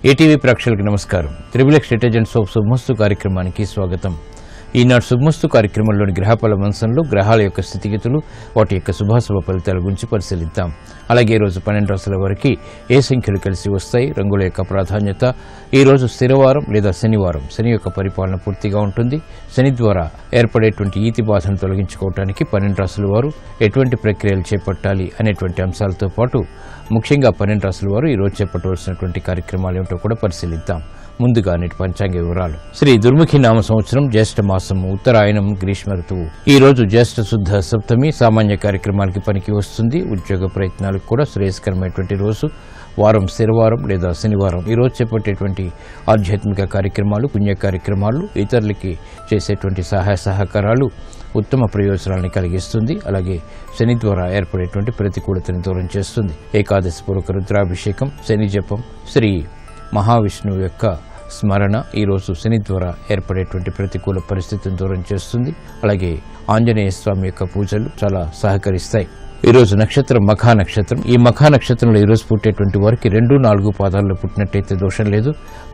ATV ప్రేక్షకులకు నమస్కారం. Triple స్ట్రాటజెంట్స్ of శుభమస్తు కార్యక్రమానికి స్వాగతం. ఈనాడు శుభమస్తు కార్యక్రమంలోని గ్రహఫల మంచంలో గ్రహాల యొక్క స్థితిగతులు, వాటి యొక్క శుభాశుభ ఫలితాల గురించి పరిశీలిద్దాం. అలాగే ఈరోజు 12 రాశుల వారికి ఏ సంఖ్యలు కలిసి వస్తాయి, రంగుల యొక్క ప్రాధాన్యత, ఈరోజు స్థిరవారం లేదా శనివారం, శని యొక్క పరిపాలన పూర్తిగా ఉంటుంది. శని ద్వారా ఏర్పడేటువంటి ఈతి బాధను తొలగించుకోవడానికి 12 రాశుల వారు ఎటువంటి ప్రక్రియలు చేపట్టాలి అనేటువంటి అంశాలతో పాటు ముఖ్యంగా 12 రాశుల వారు ఈరోజు చేపట్టవలసినటువంటి కార్యక్రమాలు ఏమిటో కూడా పరిశీలిద్దాం. ముందుగా నేటి పంచాంగ వివరాలు. శ్రీ దుర్ముఖి నామ సంవత్సరం జ్యేష్ఠ మాసం, ఉత్తరాయణం, గ్రీష్మ ఋతువు. ఈ రోజు జ్యేష్ఠ శుద్ధ సప్తమి, సామాన్య కార్యక్రమాలకి పనికి వస్తుంది. ఉద్యోగ ప్రయత్నాలకు కూడా శ్రేయస్కరమైనటువంటి రోజు. వారం స్థిరవారం లేదా శనివారం. ఈరోజు చేపట్టేటువంటి ఆధ్యాత్మిక కార్యక్రమాలు, పుణ్య కార్యక్రమాలు, ఇతరులకి చేసేటువంటి సహాయ సహకారాలు ఉత్తమ ప్రయోజనాలను కలిగిస్తుంది. అలాగే శని ద్వారా ఏర్పడేటువంటి ప్రతికూలతను దూరం చేస్తుంది. ఏకాదశి పూర్వక రుద్రాభిషేకం, శని జపం, శ్రీ మహావిష్ణువు యొక్క స్మరణ ఈరోజు శని ద్వారా ఏర్పడేటువంటి ప్రతికూల పరిస్థితిని దూరం చేస్తుంది. అలాగే ఆంజనేయ స్వామి యొక్క పూజలు చాలా సహకరిస్తాయి. ఈరోజు నక్షత్రం మఖా నక్షత్రం. ఈ మఖా నక్షత్రంలో ఈరోజు పుట్టేటువంటి వారికి 2, 4 పాదాల్లో పుట్టినట్టయితే దోషం లేదు.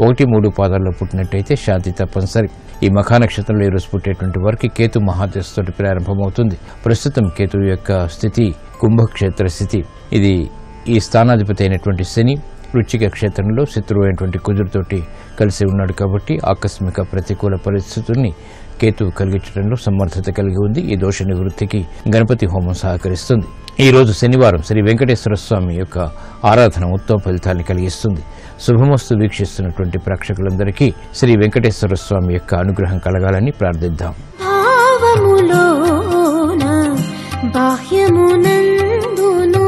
1, 3 పాదాల్లో పుట్టినట్టయితే శాంతి తప్పనిసరి. ఈ మఖా నక్షత్రంలో ఈరోజు పుట్టేటువంటి వారికి కేతు మహాదశతోటి ప్రారంభమవుతుంది. ప్రస్తుతం కేతు యొక్క స్థితి కుంభక్షేత్ర స్థితి. ఇది ఈ స్థానాధిపతి అయినటువంటి శని వృశ్చిక క్షేత్రంలో శత్రువు అయినటువంటి కుజుడితోటి కలిసి ఉన్నాడు కాబట్టి ఆకస్మిక ప్రతికూల పరిస్థితుల్ని కేతువు కలిగించడంలో సమర్థత కలిగి ఉంది. ఈ దోష నివృత్తికి గణపతి హోమం సహకరిస్తుంది. ఈ రోజు శనివారం శ్రీ వెంకటేశ్వర స్వామి యొక్క ఆరాధన ఉత్తమ ఫలితాన్ని కలిగిస్తుంది. శుభమస్తు వీక్షిస్తున్నటువంటి ప్రేక్షకులందరికీ శ్రీ వెంకటేశ్వర స్వామి యొక్క అనుగ్రహం కలగాలని ప్రార్థిద్దాం. బాహ్యమునందును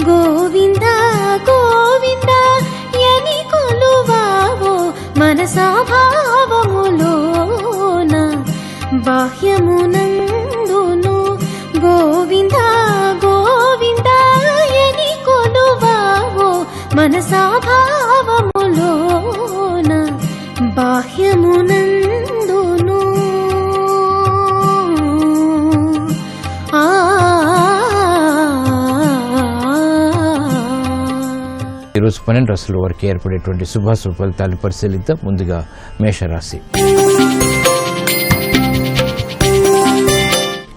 గోవింద గోవింద యని కొలువావో మనసా భావములోన. బాహ్యమునందును గోవింద గోవింద యని కొలువావో మనసా భావములోన. బాహ్యమునందును ఈరోజు 12 రాశుల వారికి ఏర్పడేటువంటి శుభాశుభ ఫలితాలు పరిశీలిద్దాం. ముందుగా మేషరాశి.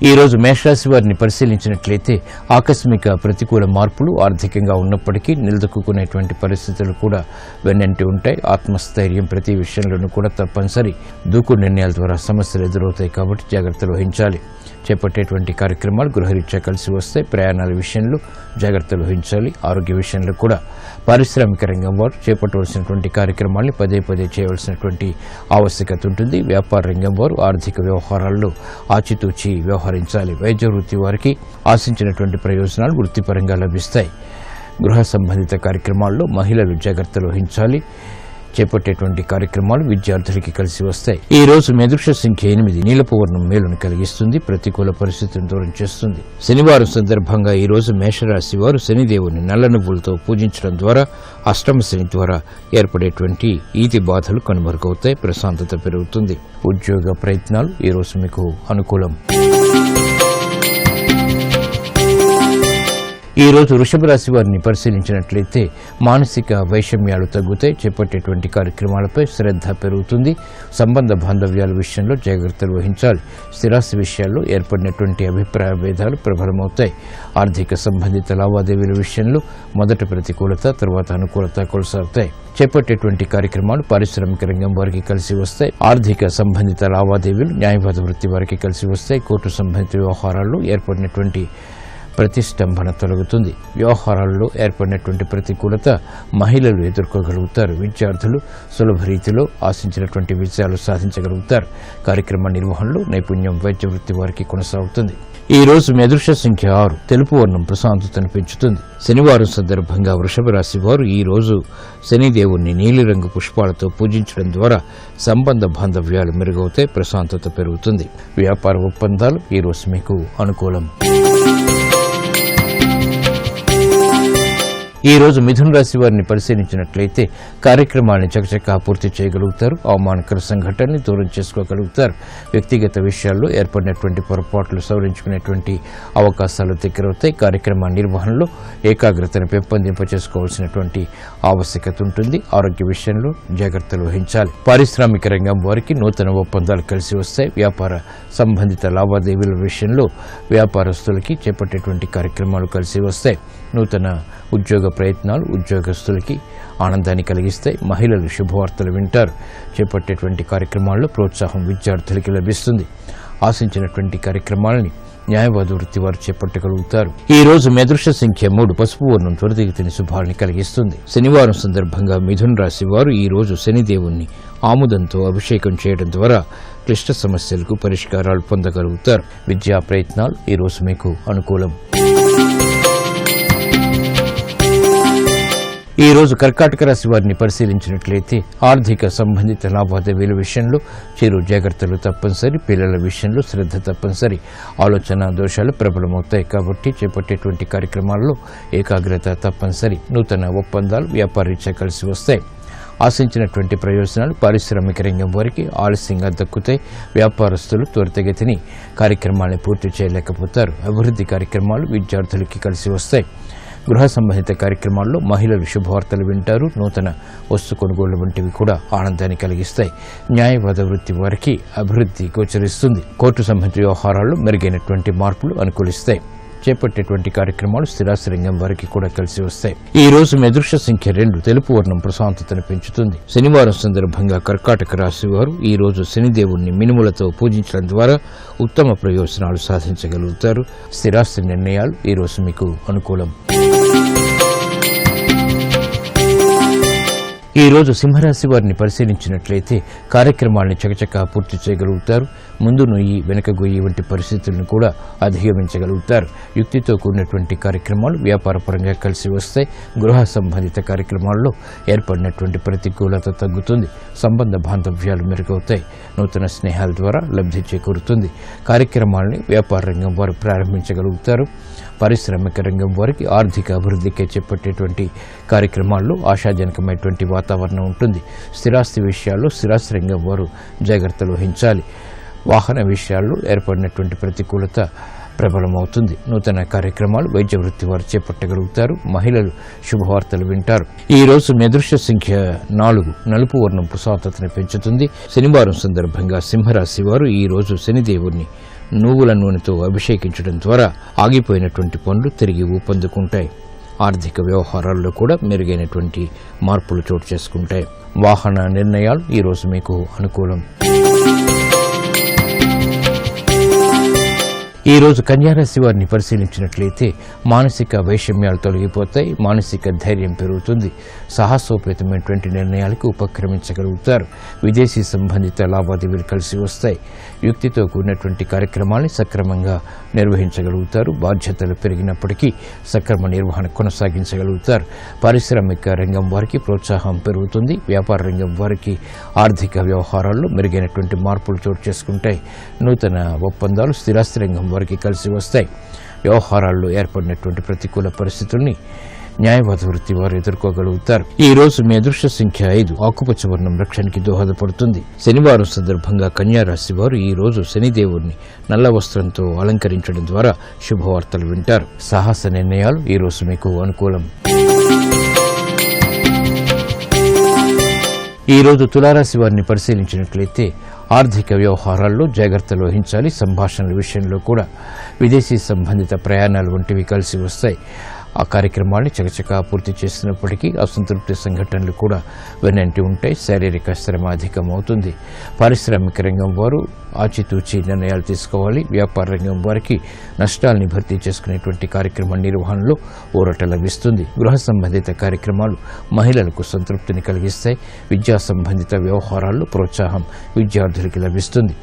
ఈ రోజు మేషరాశి వారిని పరిశీలించినట్లయితే ఆకస్మిక ప్రతికూల మార్పులు ఆర్థికంగా ఉన్నప్పటికీ నిలదొక్కునేటువంటి పరిస్థితులు కూడా వెన్నంటి ఉంటాయి. ఆత్మస్థైర్యం ప్రతి విషయంలోనూ కూడా తప్పనిసరి. దూకుడు నిర్ణయాల ద్వారా సమస్యలు ఎదురవుతాయి కాబట్టి జాగ్రత్తలు వహించాలి. చేపట్టేటువంటి కార్యక్రమాలు గృహరీత్యా కలిసి వస్తాయి. ప్రయాణాల విషయంలో జాగ్రత్తలు వహించాలి. ఆరోగ్య విషయంలో కూడా పారిశ్రామిక రంగం వారు చేపట్టవలసినటువంటి కార్యక్రమాల్ని పదే పదే చేయవలసినటువంటి ఆవశ్యకత ఉంటుంది. వ్యాపార రంగం వారు ఆర్థిక వ్యవహారాల్లో ఆచితూచి వ్యవహరించాలి. వైద్య వృత్తి వారికి ఆశించినటువంటి ప్రయోజనాలు వృత్తిపరంగా లభిస్తాయి. గృహ సంబంధిత కార్యక్రమాల్లో మహిళలు జాగ్రత్తలు వహించాలి. చేపట్టేటువంటి కార్యక్రమాలు విద్యార్థులకి కలిసి వస్తాయి. ఈ రోజు మేధృక్ష సంఖ్య 8 నీలపు వర్ణం మేలును కలిగిస్తుంది. ప్రతికూల పరిస్థితులను దూరం చేస్తుంది. శనివారం సందర్భంగా ఈ రోజు మేషరాశి వారు శనిదేవుని నల్ల నువ్వులతో పూజించడం ద్వారా అష్టమ శని ద్వారా ఏర్పడేటువంటి ఈతి బాధలు కనుమరుగవుతాయి. ప్రశాంతత పెరుగుతుంది. ఉద్యోగ ప్రయత్నాలు ఈ రోజు మీకు అనుకూలం. ఈ రోజు వృషభ రాశి వారిని పరిశీలించినట్లయితే మానసిక వైషమ్యాలు తగ్గుతాయి. చేపట్టేటువంటి కార్యక్రమాలపై శ్రద్ధ పెరుగుతుంది. సంబంధ బాంధవ్యాల విషయంలో జాగ్రత్తలు వహించాలి. స్థిరాస్తి విషయాల్లో ఏర్పడినటువంటి అభిప్రాయ భేదాలు ప్రబలమవుతాయి. ఆర్థిక సంబంధిత లావాదేవీల విషయంలో మొదట ప్రతికూలత, తర్వాత అనుకూలత కొనసాగుతాయి. చేపట్టేటువంటి కార్యక్రమాలు పారిశ్రామిక రంగం వారికి కలిసి వస్తాయి. ఆర్థిక సంబంధిత లావాదేవీలు న్యాయవాద వృత్తి వారికి కలిసి వస్తాయి. కోర్టు సంబంధిత వ్యవహారాల్లో ఏర్పడినటువంటి ప్రతిష్టంభన తొలగుతుంది. వ్యవహారాల్లో ఏర్పడినటువంటి ప్రతికూలత మహిళలు ఎదుర్కోగలుగుతారు. విద్యార్థులు సులభ రీతిలో ఆశించినటువంటి విజయాలు సాధించగలుగుతారు. కార్యక్రమ నిర్వహణలో నైపుణ్యం వైద్య వృత్తి వారికి కొనసాగుతుంది. ఈ రోజు మేధృక్ష సంఖ్య 6 తెలుపు వర్ణం ప్రశాంతతను పెంచుతుంది. శనివారం సందర్భంగా వృషభ రాశి వారు ఈ రోజు శనిదేవుణ్ణి నీలిరంగు పుష్పాలతో పూజించడం ద్వారా సంబంధ బాంధవ్యాలు మెరుగవుతాయి. ప్రశాంతత పెరుగుతుంది. వ్యాపార ఒప్పందాలు ఈ రోజు మీకు అనుకూలం. ఈ రోజు మిథున రాశి వారిని పరిశీలించినట్లయితే కార్యక్రమాలను చకచకా పూర్తి చేయగలుగుతారు. అవమానకర సంఘటనని దూరం చేసుకోగలుగుతారు. వ్యక్తిగత విషయాల్లో ఏర్పడినటువంటి పొరపాట్లు సవరించుకునేటువంటి అవకాశాలు దగ్గరవుతాయి. కార్యక్రమ నిర్వహణలో ఏకాగ్రతను పెంపొందింపచేసుకోవాల్సినటువంటి ఆవశ్యకత ఉంటుంది. ఆరోగ్య విషయంలో జాగ్రత్తలు వహించాలి. పారిశ్రామిక రంగం వారికి నూతన ఒప్పందాలు కలిసి వస్తాయి. వ్యాపార సంబంధిత లావాదేవీల విషయంలో వ్యాపారస్తులకి చేపట్టేటువంటి కార్యక్రమాలు కలిసి వస్తాయి. నూతన ఉద్యోగ ప్రయత్నాలు ఉద్యోగస్తులకి ఆనందాన్ని కలిగిస్తాయి. మహిళలు శుభవార్తలు వింటారు. చేపట్టేటువంటి కార్యక్రమాల్లో ప్రోత్సాహం విద్యార్థులకి లభిస్తుంది. ఆశించినటువంటి కార్యక్రమాలని న్యాయవాద వృత్తి వారు చేపట్టగలుగుతారు. ఈ రోజు మీ అదృష్ట సంఖ్య 3. పసుపు వర్ణం త్వరితగతిని శుభాన్ని కలిగిస్తుంది. శనివారం సందర్భంగా మిథున రాశి వారు ఈ రోజు శనిదేవుణ్ణి ఆముదంతో అభిషేకం చేయడం ద్వారా క్లిష్ట సమస్యలకు పరిష్కారాలు పొందగలుగుతారు. విద్యా ప్రయత్నాలు ఈ రోజు మీకు అనుకూలం. ఈ రోజు కర్కాటక రాశి వారిని పరిశీలించినట్లయితే ఆర్థిక సంబంధిత లావాదేవీల విషయంలో చిరు జాగ్రత్తలు తప్పనిసరి. పిల్లల విషయంలో శ్రద్ధ తప్పనిసరి. ఆలోచన దోషాలు ప్రబలమవుతాయి కాబట్టి చేపట్టేటువంటి కార్యక్రమాల్లో ఏకాగ్రత తప్పనిసరి. నూతన ఒప్పందాలు వ్యాపారీత్యా కలిసి వస్తాయి. ఆశించినటువంటి ప్రయోజనాలు పారిశ్రామిక రంగం వారికి ఆలస్యంగా దక్కుతాయి. వ్యాపారస్తులు త్వరితగతిని కార్యక్రమాలను పూర్తి చేయలేకపోతారు. అభివృద్ధి కార్యక్రమాలు విద్యార్థులకి కలిసి వస్తాయి. గృహ సంబంధిత కార్యక్రమాల్లో మహిళలు శుభవార్తలు వింటారు. నూతన వస్తు కొనుగోళ్లు వంటివి కూడా ఆనందాన్ని కలిగిస్తాయి. న్యాయవాద వృత్తి వారికి అభివృద్ధి గోచరిస్తుంది. కోర్టు సంబంధిత వ్యవహారాల్లో మెరుగైనటువంటి మార్పులు అనుకూలిస్తాయి. చేపట్టేటువంటి కార్యక్రమాలు స్థిరాస్తి రంగం వారికి కూడా కలిసి వస్తాయి. ఈ రోజు మీ అదృష్ట సంఖ్య 2. తెలుపు వర్ణం ప్రశాంతతను పెంచుతుంది. శనివారం సందర్భంగా కర్కాటక రాశి వారు ఈ రోజు శనిదేవుణ్ణి మినుములతో పూజించడం ద్వారా ఉత్తమ ప్రయోజనాలు సాధించగలుగుతారు. స్థిరాస్తి నిర్ణయాలు ఈ రోజు మీకు అనుకూలం. ఈ రోజు సింహరాశి వారిని పరిశీలించినట్లయితే కార్యక్రమాలను చకచకా పూర్తి చేయగలుగుతారు. ముందు నొయ్యి వెనుక గొయ్యి వంటి పరిస్థితులను కూడా అధిగమించగలుగుతారు. యుక్తితో కూడినటువంటి కార్యక్రమాలు వ్యాపారపరంగా కలిసి వస్తాయి. గృహ సంబంధిత కార్యక్రమాల్లో ఏర్పడినటువంటి ప్రతికూలత తగ్గుతుంది. సంబంధ బాంధవ్యాలు మెరుగవుతాయి. నూతన స్నేహాల ద్వారా లబ్ధి చేకూరుతుంది. కార్యక్రమాలని వ్యాపార రంగం వారు ప్రారంభించగలుగుతారు. పారిశ్రామిక రంగం వారికి ఆర్థిక అభివృద్ధికి చేపట్టేటువంటి కార్యక్రమాల్లో ఆశాజనకమైనటువంటి వాతావరణం ఉంటుంది. స్థిరాస్తి విషయాల్లో స్థిరాస్తి రంగం వారు జాగ్రత్తలు వహించాలి. వాహన విషయాల్లో ఏర్పడినటువంటి ప్రతికూలత ప్రబలమవుతుంది. నూతన కార్యక్రమాలు వైద్య వృత్తి వారు చేపట్టగలుగుతారు. మహిళలు శుభవార్తలు వింటారు. ఈ రోజు మీ అదృష్ట సంఖ్య 4. నలుపు వర్ణం ప్రశాంతతను పెంచుతుంది. శనివారం సందర్భంగా సింహరాశి వారు ఈ రోజు శనిదేవుణ్ణి నువ్వుల నూనెతో అభిషేకించడం ద్వారా ఆగిపోయినటువంటి పనులు తిరిగి ఊపందుకుంటాయి. ఆర్థిక వ్యవహారాల్లో కూడా మెరుగైనటువంటి మార్పులు చోటు చేసుకుంటాయి. వాహన నిర్ణయాలు ఈ రోజు మీకు అనుకూలం. ఈ రోజు కన్యారాశి వారిని పరిశీలించినట్లయితే మానసిక వైషమ్యాలు తొలగిపోతాయి. మానసిక ధైర్యం పెరుగుతుంది. సాహసోపేతమైనటువంటి నిర్ణయాలకు ఉపక్రమించగలుగుతారు. విదేశీ సంబంధిత లావాదేవీలు కలిసి వస్తాయి. యుక్తితో కూడినటువంటి కార్యక్రమాన్ని సక్రమంగా నిర్వహించగలుగుతారు. బాధ్యతలు పెరిగినప్పటికీ సక్రమ నిర్వహణ కొనసాగించగలుగుతారు. పారిశ్రామిక రంగం వారికి ప్రోత్సాహం పెరుగుతుంది. వ్యాపార రంగం వారికి ఆర్థిక వ్యవహారాల్లో మెరుగైనటువంటి మార్పులు చోటు చేసుకుంటాయి. నూతన ఒప్పందాలు స్థిరాస్తి రంగం వారికి కలిసి వస్తాయి. వ్యవహారాల్లో ఏర్పడినటువంటి ప్రతికూల పరిస్థితుల్ని న్యాయవాద వృత్తి వారు ఎదుర్కోగలుగుతారు. ఈ రోజు మీ అదృష్ట సంఖ్య 5. ఆకుపచ్చ వర్ణం రక్షణకి దోహదపడుతుంది. శనివారం సందర్భంగా కన్యారాశి వారు ఈ రోజు శనిదేవుణ్ణి నల్ల వస్త్రంతో అలంకరించడం ద్వారా శుభవార్తలు వింటారు. సాహస నిర్ణయాలు ఈ రోజు మీకు అనుకూలం. ఈ రోజు తులారాశి వారిని పరిశీలించినట్లయితే ఆర్థిక వ్యవహారాల్లో జాగ్రత్తలు వహించాలి. సంభాషణల విషయంలో కూడా విదేశీ సంబంధిత ప్రయాణాలు వంటివి కలిసి వస్తాయి. ఆ కార్యక్రమాన్ని చకచకా పూర్తి చేసినప్పటికీ అసంతృప్తి సంఘటనలు కూడా వెనంటి ఉంటాయి. శారీరక శ్రమ అధికమవుతుంది. పారిశ్రామిక రంగం వారు ఆచితూచి నిర్ణయాలు తీసుకోవాలి. వ్యాపార రంగం వారికి నష్టాల్ని భర్తీ చేసుకునేటువంటి కార్యక్రమ నిర్వహణలో ఊరట లభిస్తుంది. గృహ సంబంధిత కార్యక్రమాలు మహిళలకు సంతృప్తిని కలిగిస్తాయి. విద్యా సంబంధిత వ్యవహారాల్లో ప్రోత్సాహం విద్యార్థులకి లభిస్తుంది.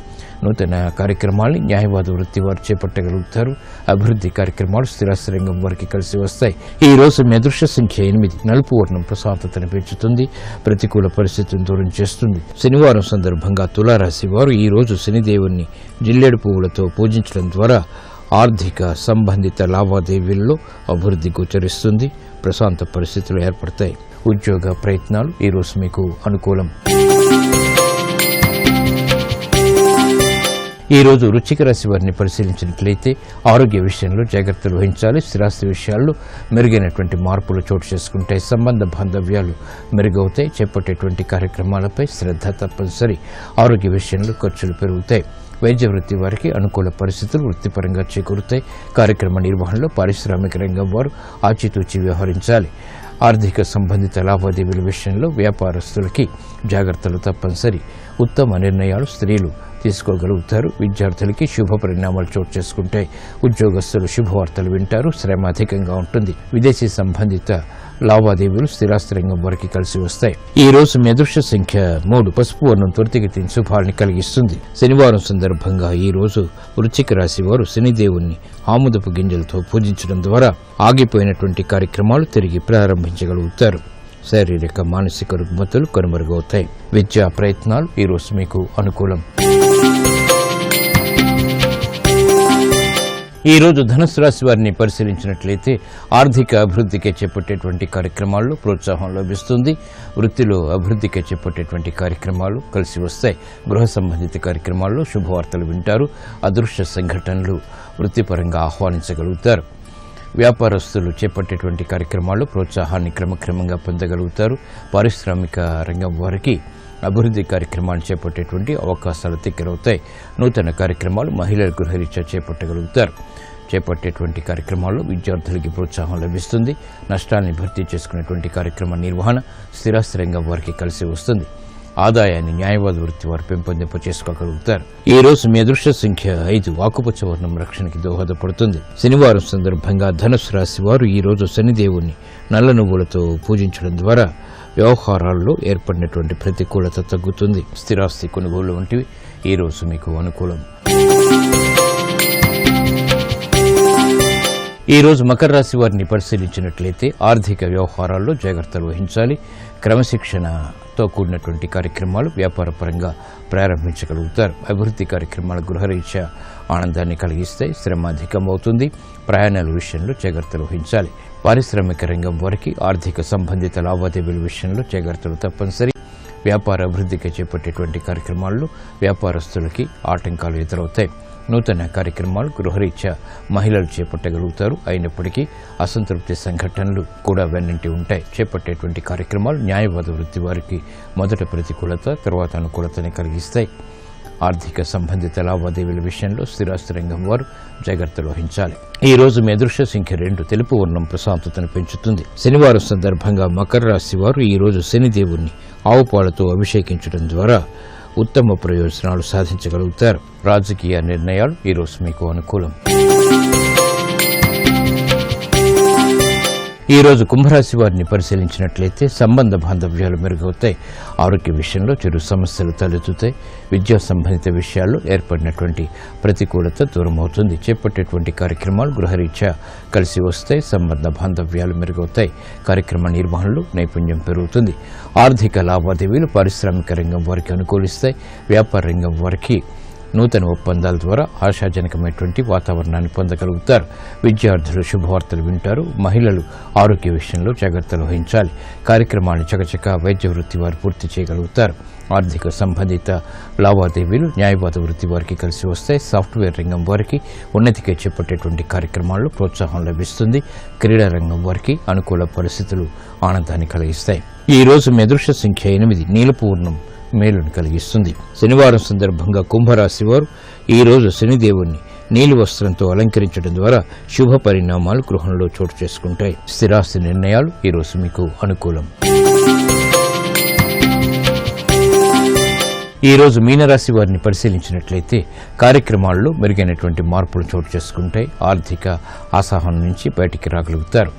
నూతన కార్యక్రమాల్ని న్యాయవాద వృత్తి వారు చేపట్టగలుగుతారు. అభివృద్ధి కార్యక్రమాలు స్థిరాస్తి రంగం వారికి కలిసి వస్తాయి. ఈ రోజు మీ అదృష్ట సంఖ్య 8. నలుపు వర్ణం ప్రశాంతతను పెంచుతుంది. ప్రతికూల పరిస్థితులను దూరం చేస్తుంది. శనివారం సందర్భంగా తులారాశి వారు ఈ రోజు శనిదేవుణ్ణి జిల్లేడు పువ్వులతో పూజించడం ద్వారా ఆర్థిక సంబంధిత లావాదేవీల్లో అభివృద్ధి గోచరిస్తుంది. ప్రశాంత పరిస్థితులు ఏర్పడతాయి. ఉద్యోగ ప్రయత్నాలు ఈరోజు మీకు అనుకూలం. ఈ రోజు వృశ్చిక రాశి వారిని పరిశీలించినట్లయితే ఆరోగ్య విషయంలో జాగ్రత్తలు వహించాలి. స్థిరాస్తి విషయాల్లో మెరుగైనటువంటి మార్పులు చోటు చేసుకుంటాయి. సంబంధ బాంధవ్యాలు మెరుగవుతాయి. చేపట్టేటువంటి కార్యక్రమాలపై శ్రద్ధ తప్పనిసరి. ఆరోగ్య విషయంలో ఖర్చులు పెరుగుతాయి. వైద్య వృత్తి వారికి అనుకూల పరిస్థితులు వృత్తిపరంగా చేకూరుతాయి. కార్యక్రమ నిర్వహణలో పారిశ్రామిక రంగం వారు ఆచితూచి వ్యవహరించాలి. ఆర్థిక సంబంధిత లావాదేవీల విషయంలో వ్యాపారస్తులకి జాగ్రత్తలు తప్పనిసరి. ఉత్తమ నిర్ణయాలు స్త్రీలు తీసుకోగలుగుతారు. విద్యార్థులకి శుభ పరిణామాలు చోటు చేసుకుంటాయి. ఉద్యోగస్తులు శుభవార్తలు వింటారు. శ్రమ అధికంగా ఉంటుంది. విదేశీ సంబంధిత లావాదేవీలు స్థిరాస్తి రంగం వారికి కలిసి వస్తాయి. ఈ రోజు మీ అదృష్ట సంఖ్య 3. పసుపు వర్ణం త్వరితగతిన శుభాన్ని కలిగిస్తుంది. శనివారం సందర్భంగా ఈ రోజు వృశ్చిక రాశి వారు శనిదేవుణ్ణి ఆముదపు గింజలతో పూజించడం ద్వారా ఆగిపోయినటువంటి కార్యక్రమాలు తిరిగి ప్రారంభించగలుగుతారు. శారీరక మానసిక రుగ్మతలు కనుమరుగవుతాయి. విద్యా ప్రయత్నాలు ఈ రోజు మీకు అనుకూలం. ఈ రోజు ధనుసు రాశి వారిని పరిశీలించినట్లయితే ఆర్థిక అభివృద్ధికి చేపట్టేటువంటి కార్యక్రమాల్లో ప్రోత్సాహం లభిస్తుంది. వృత్తిలో అభివృద్ధికి చేపట్టేటువంటి కార్యక్రమాలు కలిసి వస్తాయి. గృహ సంబంధిత కార్యక్రమాల్లో శుభవార్తలు వింటారు. అదృశ్య సంఘటనలు వృత్తిపరంగా ఆహ్వానించగలుగుతారు. వ్యాపారస్తులు చేపట్టేటువంటి కార్యక్రమాల్లో ప్రోత్సాహాన్ని క్రమక్రమంగా పొందగలుగుతారు. పారిశ్రామిక రంగం వారికి అభివృద్ధి కార్యక్రమాలు చేపట్టేటువంటి అవకాశాలు దగ్గరవుతాయి. నూతన కార్యక్రమాలు మహిళల గృహరీత్యా చేపట్టగలుగుతారు. చేపట్టేటువంటి కార్యక్రమాల్లో విద్యార్థులకి ప్రోత్సాహం లభిస్తుంది. నష్టాన్ని భర్తీ చేసుకునేటువంటి కార్యక్రమ నిర్వహణ స్థిరాస్తి రంగం వారికి కలిసి వస్తుంది. ఆదాయాన్ని న్యాయవాద వృత్తి వారు పెంపొందింప చేసుకోగలుగుతారు. ఈ రోజు మీ అదృష్ట సంఖ్య 5. ఆకుపచ్చ వర్ణం రక్షణకి దోహదపడుతుంది. శనివారం సందర్భంగా ధనుసు రాశి వారు ఈ రోజు శనిదేవుణ్ణి నల్ల నువ్వులతో పూజించడం ద్వారా వ్యవహారాల్లో ఏర్పడినటువంటి ప్రతికూలత తగ్గుతుంది. స్థిరాస్తి కొనుగోలు వంటివి ఈ రోజు మీకు అనుకూలం. ఈ రోజు మకర రాశి వారిని పరిశీలించినట్లయితే ఆర్థిక వ్యవహారాల్లో జాగ్రత్తలు వహించాలి. క్రమశిక్షణతో కూడినటువంటి కార్యక్రమాలు వ్యాపారపరంగా ప్రారంభించగలుగుతారు. అభివృద్ధి కార్యక్రమాలు గృహరీత్యా ఆనందాన్ని కలిగిస్తాయి. శ్రమ అధికమవుతుంది. ప్రయాణాల విషయంలో జాగ్రత్తలు వహించాలి. పారిశ్రామిక రంగం వారికి ఆర్థిక సంబంధిత లావాదేవీల విషయంలో జాగ్రత్తలు తప్పనిసరి. వ్యాపార అభివృద్ధికి చేపట్టేటువంటి కార్యక్రమాల్లో వ్యాపారస్తులకి ఆటంకాలు ఎదురవుతాయి. నూతన కార్యక్రమాలు గృహరీత్యా మహిళలు చేపట్టగలుగుతారు. అయినప్పటికీ అసంతృప్తి సంఘటనలు కూడా వెన్నంటి ఉంటాయి. చేపట్టేటువంటి కార్యక్రమాలు న్యాయవాద వృత్తి వారికి మొదట ప్రతికూలత, తర్వాత అనుకూలతని కలిగిస్తాయి. ఆర్థిక సంబంధిత లావాదేవీల విషయంలో స్థిరాస్తి రంగం వారు జాగ్రత్తలు వహించాలి. ఈ రోజు మీ అదృష్ట సంఖ్య 2. తెలుపు వర్ణం ప్రశాంతతను పెంచుతుంది. శనివారం సందర్భంగా మకర రాశి వారు ఈ రోజు శనిదేవుణ్ణి ఆవు పాలతో అభిషేకించడం ద్వారా ఉత్తమ ప్రయోజనాలు సాధించగలుగుతారు. రాజకీయ నిర్ణయాలు ఈ రోజు మీకు అనుకూలం. ఈ రోజు కుంభరాశి వారిని పరిశీలించినట్లయితే సంబంధ బాంధవ్యాలు మెరుగవుతాయి. ఆరోగ్య విషయంలో చిరు సమస్యలు తలెత్తుతాయి. విద్యా సంబంధిత విషయాల్లో ఏర్పడినటువంటి ప్రతికూలత దూరమవుతుంది. చేపట్టేటువంటి కార్యక్రమాలు గృహరీత్యా కలిసి వస్తాయి. సంబంధ బాంధవ్యాలు మెరుగవుతాయి. కార్యక్రమ నిర్వహణలో నైపుణ్యం పెరుగుతుంది. ఆర్థిక లావాదేవీలు పారిశ్రామిక రంగం వారికి అనుకూలిస్తాయి. వ్యాపార రంగం వారికి నూతన ఒప్పందాల ద్వారా ఆశాజనకమైనటువంటి వాతావరణాన్ని పొందగలుగుతారు. విద్యార్థులు శుభవార్తలు వింటారు. మహిళలు ఆరోగ్య విషయంలో జాగ్రత్తలు వహించాలి. కార్యక్రమాన్ని చకచక వైద్య వృత్తి వారు పూర్తి చేయగలుగుతారు. ఆర్థిక సంబంధిత లావాదేవీలు న్యాయవాద వృత్తి వారికి కలిసి వస్తాయి. సాఫ్ట్వేర్ రంగం వారికి ఉన్నతికి చేపట్టేటువంటి కార్యక్రమాల్లో ప్రోత్సాహం లభిస్తుంది. క్రీడా రంగం వారికి అనుకూల పరిస్థితులు ఆనందాన్ని కలిగిస్తాయి. ఈ రోజు మీ అదృష్ట సంఖ్య 8. నీలపు వర్ణం మేలును కలిగిస్తుంది. శనివారం సందర్భంగా కుంభరాశి వారు ఈ రోజు శనిదేవుణ్ణి నీలి వస్త్రంతో అలంకరించడం ద్వారా శుభ పరిణామాలు గృహంలో చోటు చేసుకుంటాయి. స్థిరాస్తి నిర్ణయాలు ఈ రోజు మీకు అనుకూలం. ఈ రోజు మీనరాశి వారిని పరిశీలించినట్లయితే కార్యక్రమాల్లో మెరుగైనటువంటి మార్పులు చోటు చేసుకుంటాయి. ఆర్థిక అసహనం నుంచి బయటికి రాగలుగుతారు.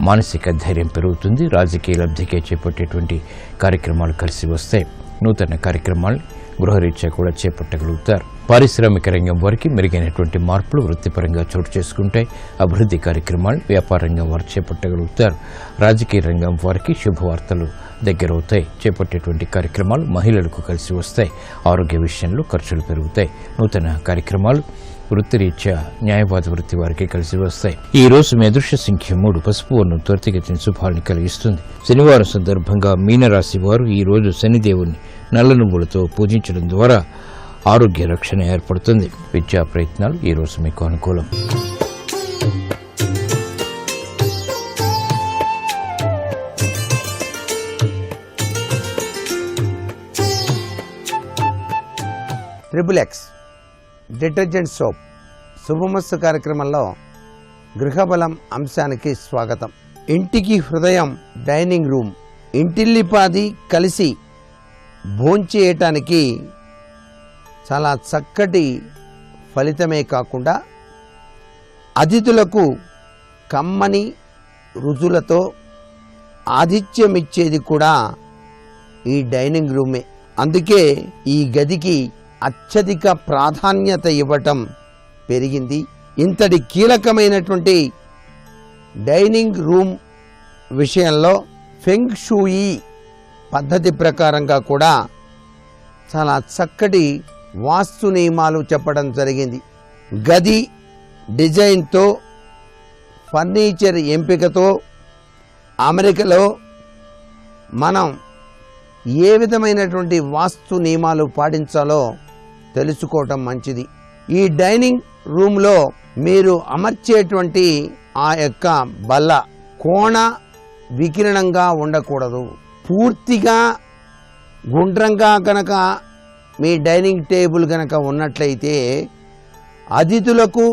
మానసిక ధైర్యం పెరుగుతుంది. రాజకీయ లబ్ధికే చేపట్టేటువంటి కార్యక్రమాలు కలిసి వస్తాయి. నూతన కార్యక్రమాలు గృహరీత్యా కూడా చేపట్టగలుగుతారు. పారిశ్రామిక రంగం వారికి మెరుగైనటువంటి మార్పులు వృత్తిపరంగా చోటు చేసుకుంటాయి. అభివృద్ధి కార్యక్రమాలు వ్యాపార రంగం వారు చేపట్టగలుగుతారు. రాజకీయ రంగం వారికి శుభవార్తలు దగ్గరవుతాయి. చేపట్టేటువంటి కార్యక్రమాలు మహిళలకు కలిసి వస్తాయి. ఆరోగ్య విషయంలో ఖర్చులు పెరుగుతాయి. నూతన కార్యక్రమాలు వృత్తిరీత్యా న్యాయవాద వృత్తి వారికి కలిసి వస్తాయి. ఈ రోజు మీ అదృష్ట సంఖ్య 3. పసుపు వర్ణం త్వరితగతిన శుభాలను కలిగిస్తుంది. శనివారం సందర్భంగా మీనరాశి వారు ఈ రోజు శనిదేవుని నల్ల నువ్వులతో పూజించడం ద్వారా ఆరోగ్య రక్షణ ఏర్పడుతుంది. విద్యా ప్రయత్నాలు ఈ రోజు మీకు అనుకూలం. XXX డిటర్జెంట్ సోప్ శుభమస్తు కార్యక్రమంలో గృహబలం అంశానికి స్వాగతం. ఇంటికి హృదయం డైనింగ్ రూమ్. ఇంటిల్లిపాది కలిసి భోంచేయటానికి చాలా చక్కటి ఫలితమే కాకుండా అతిథులకు కమ్మని రుచులతో ఆతిథ్యమిచ్చేది కూడా ఈ డైనింగ్ రూమే. అందుకే ఈ గదికి అత్యధిక ప్రాధాన్యత ఇవ్వటం పెరిగింది. ఇంతటి కీలకమైనటువంటి డైనింగ్ రూమ్ విషయంలో ఫెంగ్ షూయి పద్ధతి ప్రకారంగా కూడా చాలా చక్కటి వాస్తు నియమాలు చెప్పడం జరిగింది. గది డిజైన్తో, ఫర్నిచర్ ఎంపికతో అమెరికాలో మనం ఏ విధమైనటువంటి వాస్తు నియమాలు పాటించాలో తెలుసుకోవటం మంచిది. ఈ డైనింగ్ రూమ్లో మీరు అమర్చేటువంటి ఆ యొక్క బల్ల కోణ వికిరణంగా ఉండకూడదు. పూర్తిగా గుండ్రంగా కనుక మీ డైనింగ్ టేబుల్ కనుక ఉన్నట్లయితే అతిథులకు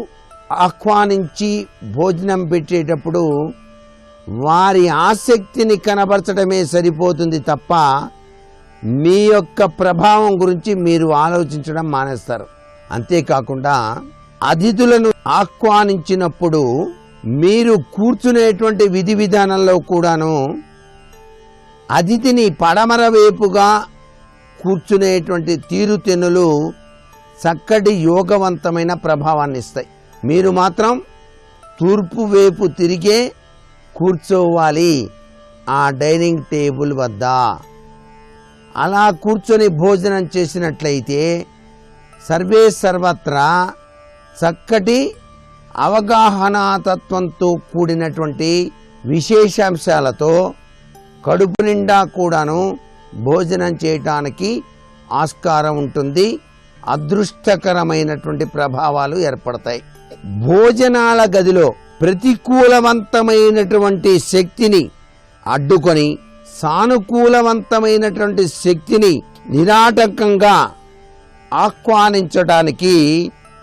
ఆహ్వానించి భోజనం పెట్టేటప్పుడు వారి ఆసక్తిని కనబరచడమే సరిపోతుంది తప్ప మీ యొక్క ప్రభావం గురించి మీరు ఆలోచించడం మానేస్తారు. అంతేకాకుండా అతిథులను ఆహ్వానించినప్పుడు మీరు కూర్చునేటువంటి విధి విధానంలో కూడాను అతిథిని పడమర వైపుగా కూర్చునేటువంటి తీరుతెన్నులు చక్కటి యోగవంతమైన ప్రభావాన్ని ఇస్తాయి. మీరు మాత్రం తూర్పు వైపు తిరిగే కూర్చోవాలి ఆ డైనింగ్ టేబుల్ వద్ద. అలా కూర్చొని భోజనం చేసినట్లయితే సర్వే సర్వత్రా చక్కటి అవగాహనాతత్వంతో కూడినటువంటి విశేషాంశాలతో కడుపు నిండా కూడాను భోజనం చేయటానికి ఆస్కారం ఉంటుంది. అదృష్టకరమైనటువంటి ప్రభావాలు ఏర్పడతాయి. భోజనాల గదిలో ప్రతికూలవంతమైనటువంటి శక్తిని అడ్డుకొని సానుకూలవంతమైనటువంటి శక్తిని నిరాటంకంగా ఆహ్వానించడానికి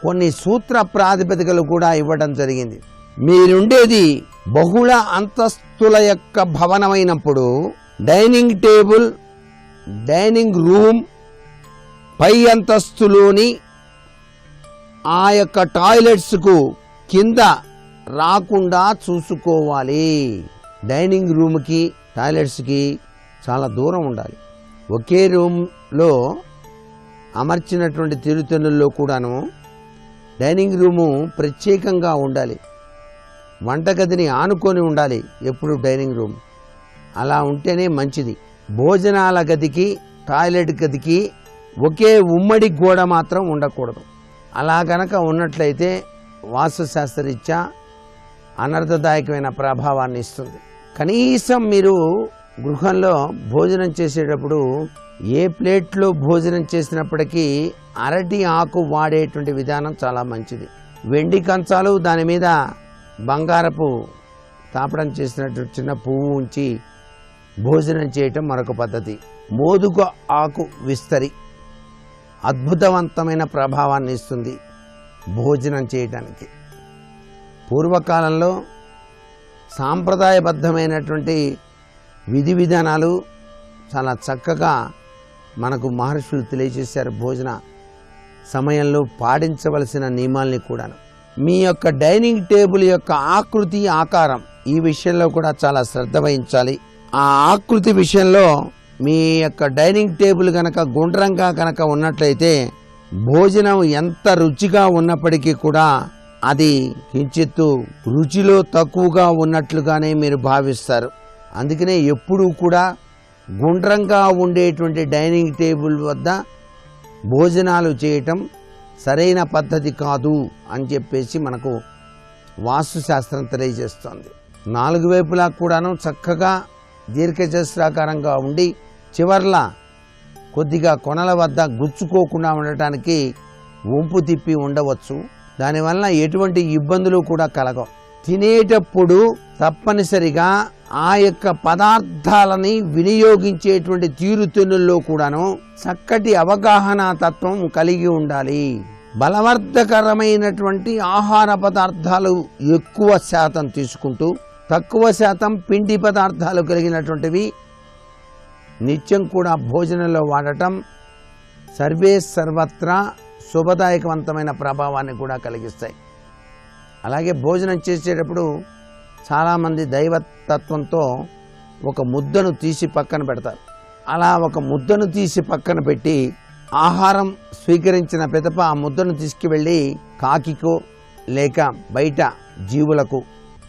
కొన్ని సూత్ర ప్రాతిపదికలు కూడా ఇవ్వడం జరిగింది. మీరుండేది బహుళ అంతస్తుల యొక్క భవనమైనప్పుడు డైనింగ్ టేబుల్, డైనింగ్ రూమ్ పై అంతస్తులోని ఆ యొక్క టాయిలెట్స్కు కింద రాకుండా చూసుకోవాలి. డైనింగ్ రూమ్కి టాయిలెట్స్కి చాలా దూరం ఉండాలి. ఒకే రూమ్లో అమర్చినటువంటి తిరుతెన్నుల్లో కూడాను డైనింగ్ రూము ప్రత్యేకంగా ఉండాలి. వంటగదిని ఆనుకొని ఉండాలి ఎప్పుడు డైనింగ్ రూమ్. అలా ఉంటేనే మంచిది. భోజనాల గదికి టాయిలెట్ గదికి ఒకే ఉమ్మడి గోడ మాత్రం ఉండకూడదు. అలా గనక ఉన్నట్లయితే వాస్తుశాస్త్రరీత్యా అనర్థదాయకమైన ప్రభావాన్ని ఇస్తుంది. కనీసం మీరు గృహంలో భోజనం చేసేటప్పుడు ఏ ప్లేట్లో భోజనం చేసినప్పటికీ అరటి ఆకు వాడేటువంటి విధానం చాలా మంచిది. వెండి కంచాలు, దాని మీద బంగారపు తాపడం చేసినట్టు చిన్న పువ్వు ఉంచి భోజనం చేయటం మరొక పద్ధతి. మోదుగ ఆకు విస్తరి అద్భుతవంతమైన ప్రభావాన్ని ఇస్తుంది భోజనం చేయటానికి. పూర్వకాలంలో సాంప్రదాయబద్ధమైనటువంటి విధి విధానాలు చాలా చక్కగా మనకు మహర్షులు తెలియజేశారు. భోజన సమయంలో పాటించవలసిన నియమాల్ని కూడాను. మీ యొక్క డైనింగ్ టేబుల్ యొక్క ఆకృతి, ఆకారం ఈ విషయంలో కూడా చాలా శ్రద్ధ వహించాలి. ఆ ఆకృతి విషయంలో మీ యొక్క డైనింగ్ టేబుల్ కనుక గుండ్రంగా కనుక ఉన్నట్లయితే భోజనం ఎంత రుచిగా ఉన్నప్పటికీ కూడా అది కించిత్తు రుచిలో తక్కువగా ఉన్నట్లుగానే మీరు భావిస్తారు. అందుకనే ఎప్పుడూ కూడా గుండ్రంగా ఉండేటువంటి డైనింగ్ టేబుల్ వద్ద భోజనాలు చేయటం సరైన పద్ధతి కాదు అని చెప్పేసి మనకు వాస్తుశాస్త్రం తెలియజేస్తోంది. 4 వైపులా కూడాను చక్కగా దీర్ఘచతురాకారంగా ఉండి చివర్ల కొద్దిగా కొనల వద్ద గుచ్చుకోకుండా ఉండటానికి వంపు తిప్పి ఉండవచ్చు. దానివల్ల ఎటువంటి ఇబ్బందులు కూడా కలగవు. తినేటప్పుడు తప్పనిసరిగా ఆ యొక్క పదార్థాలని వినియోగించేటువంటి తీరుతెన్నుల్లో కూడాను చక్కటి అవగాహన తత్వం కలిగి ఉండాలి. బలవర్ధకరమైనటువంటి ఆహార పదార్థాలు ఎక్కువ శాతం తీసుకుంటూ తక్కువ శాతం పిండి పదార్థాలు కలిగినటువంటివి నిత్యం కూడా భోజనంలో వాడటం సర్వే సర్వత్రా శుభదాయకవంతమైన ప్రభావాన్ని కూడా కలిగిస్తాయి. అలాగే భోజనం చేసేటప్పుడు చాలామంది దైవతత్వంతో ఒక ముద్దను తీసి పక్కన పెడతారు. అలా ఒక ముద్దను తీసి పక్కన పెట్టి ఆహారం స్వీకరించిన పిదప ఆ ముద్దను తీసుకువెళ్ళి కాకికో లేక బయట జీవులకు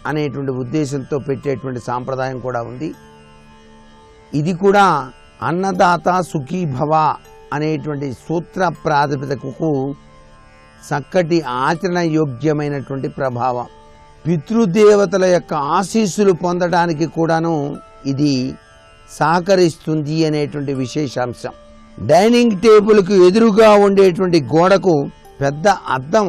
అనేటువంటి ఉద్దేశంతో పెట్టేటువంటి సాంప్రదాయం కూడా ఉంది. ఇది కూడా అన్నదాత సుఖీభవ అనేటువంటి సూత్ర ప్రాతిపదికకు చక్కటి ఆచరణ యోగ్యమైనటువంటి ప్రభావం. పితృదేవతల యొక్క ఆశీస్సులు పొందడానికి కూడాను ఇది సహకరిస్తుంది అనేటువంటి విశేషాంశం. డైనింగ్ టేబుల్కు ఎదురుగా ఉండేటువంటి గోడకు పెద్ద అద్దం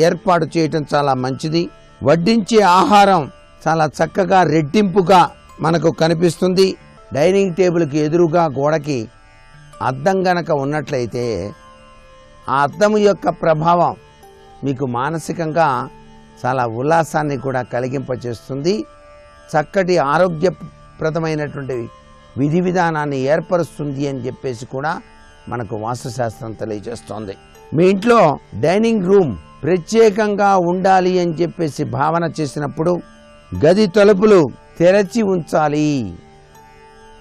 ఏర్పాటు చేయటం చాలా మంచిది. వడ్డించే ఆహారం చాలా చక్కగా రెట్టింపుగా మనకు కనిపిస్తుంది. డైనింగ్ టేబుల్కి ఎదురుగా గోడకి అద్దం గనక ఉన్నట్లయితే ఆ అద్దం యొక్క ప్రభావం మీకు మానసికంగా చాలా ఉల్లాసాన్ని కూడా కలిగింపచేస్తుంది. చక్కటి ఆరోగ్యప్రదమైనటువంటి విధి విధానాన్ని ఏర్పరుస్తుంది అని చెప్పేసి కూడా మనకు వాస్తుశాస్త్రం తెలియజేస్తోంది. మీ ఇంట్లో డైనింగ్ రూమ్ ప్రత్యేకంగా ఉండాలి అని చెప్పేసి భావన చేసినప్పుడు గది తలుపులు తెరచి ఉంచాలి,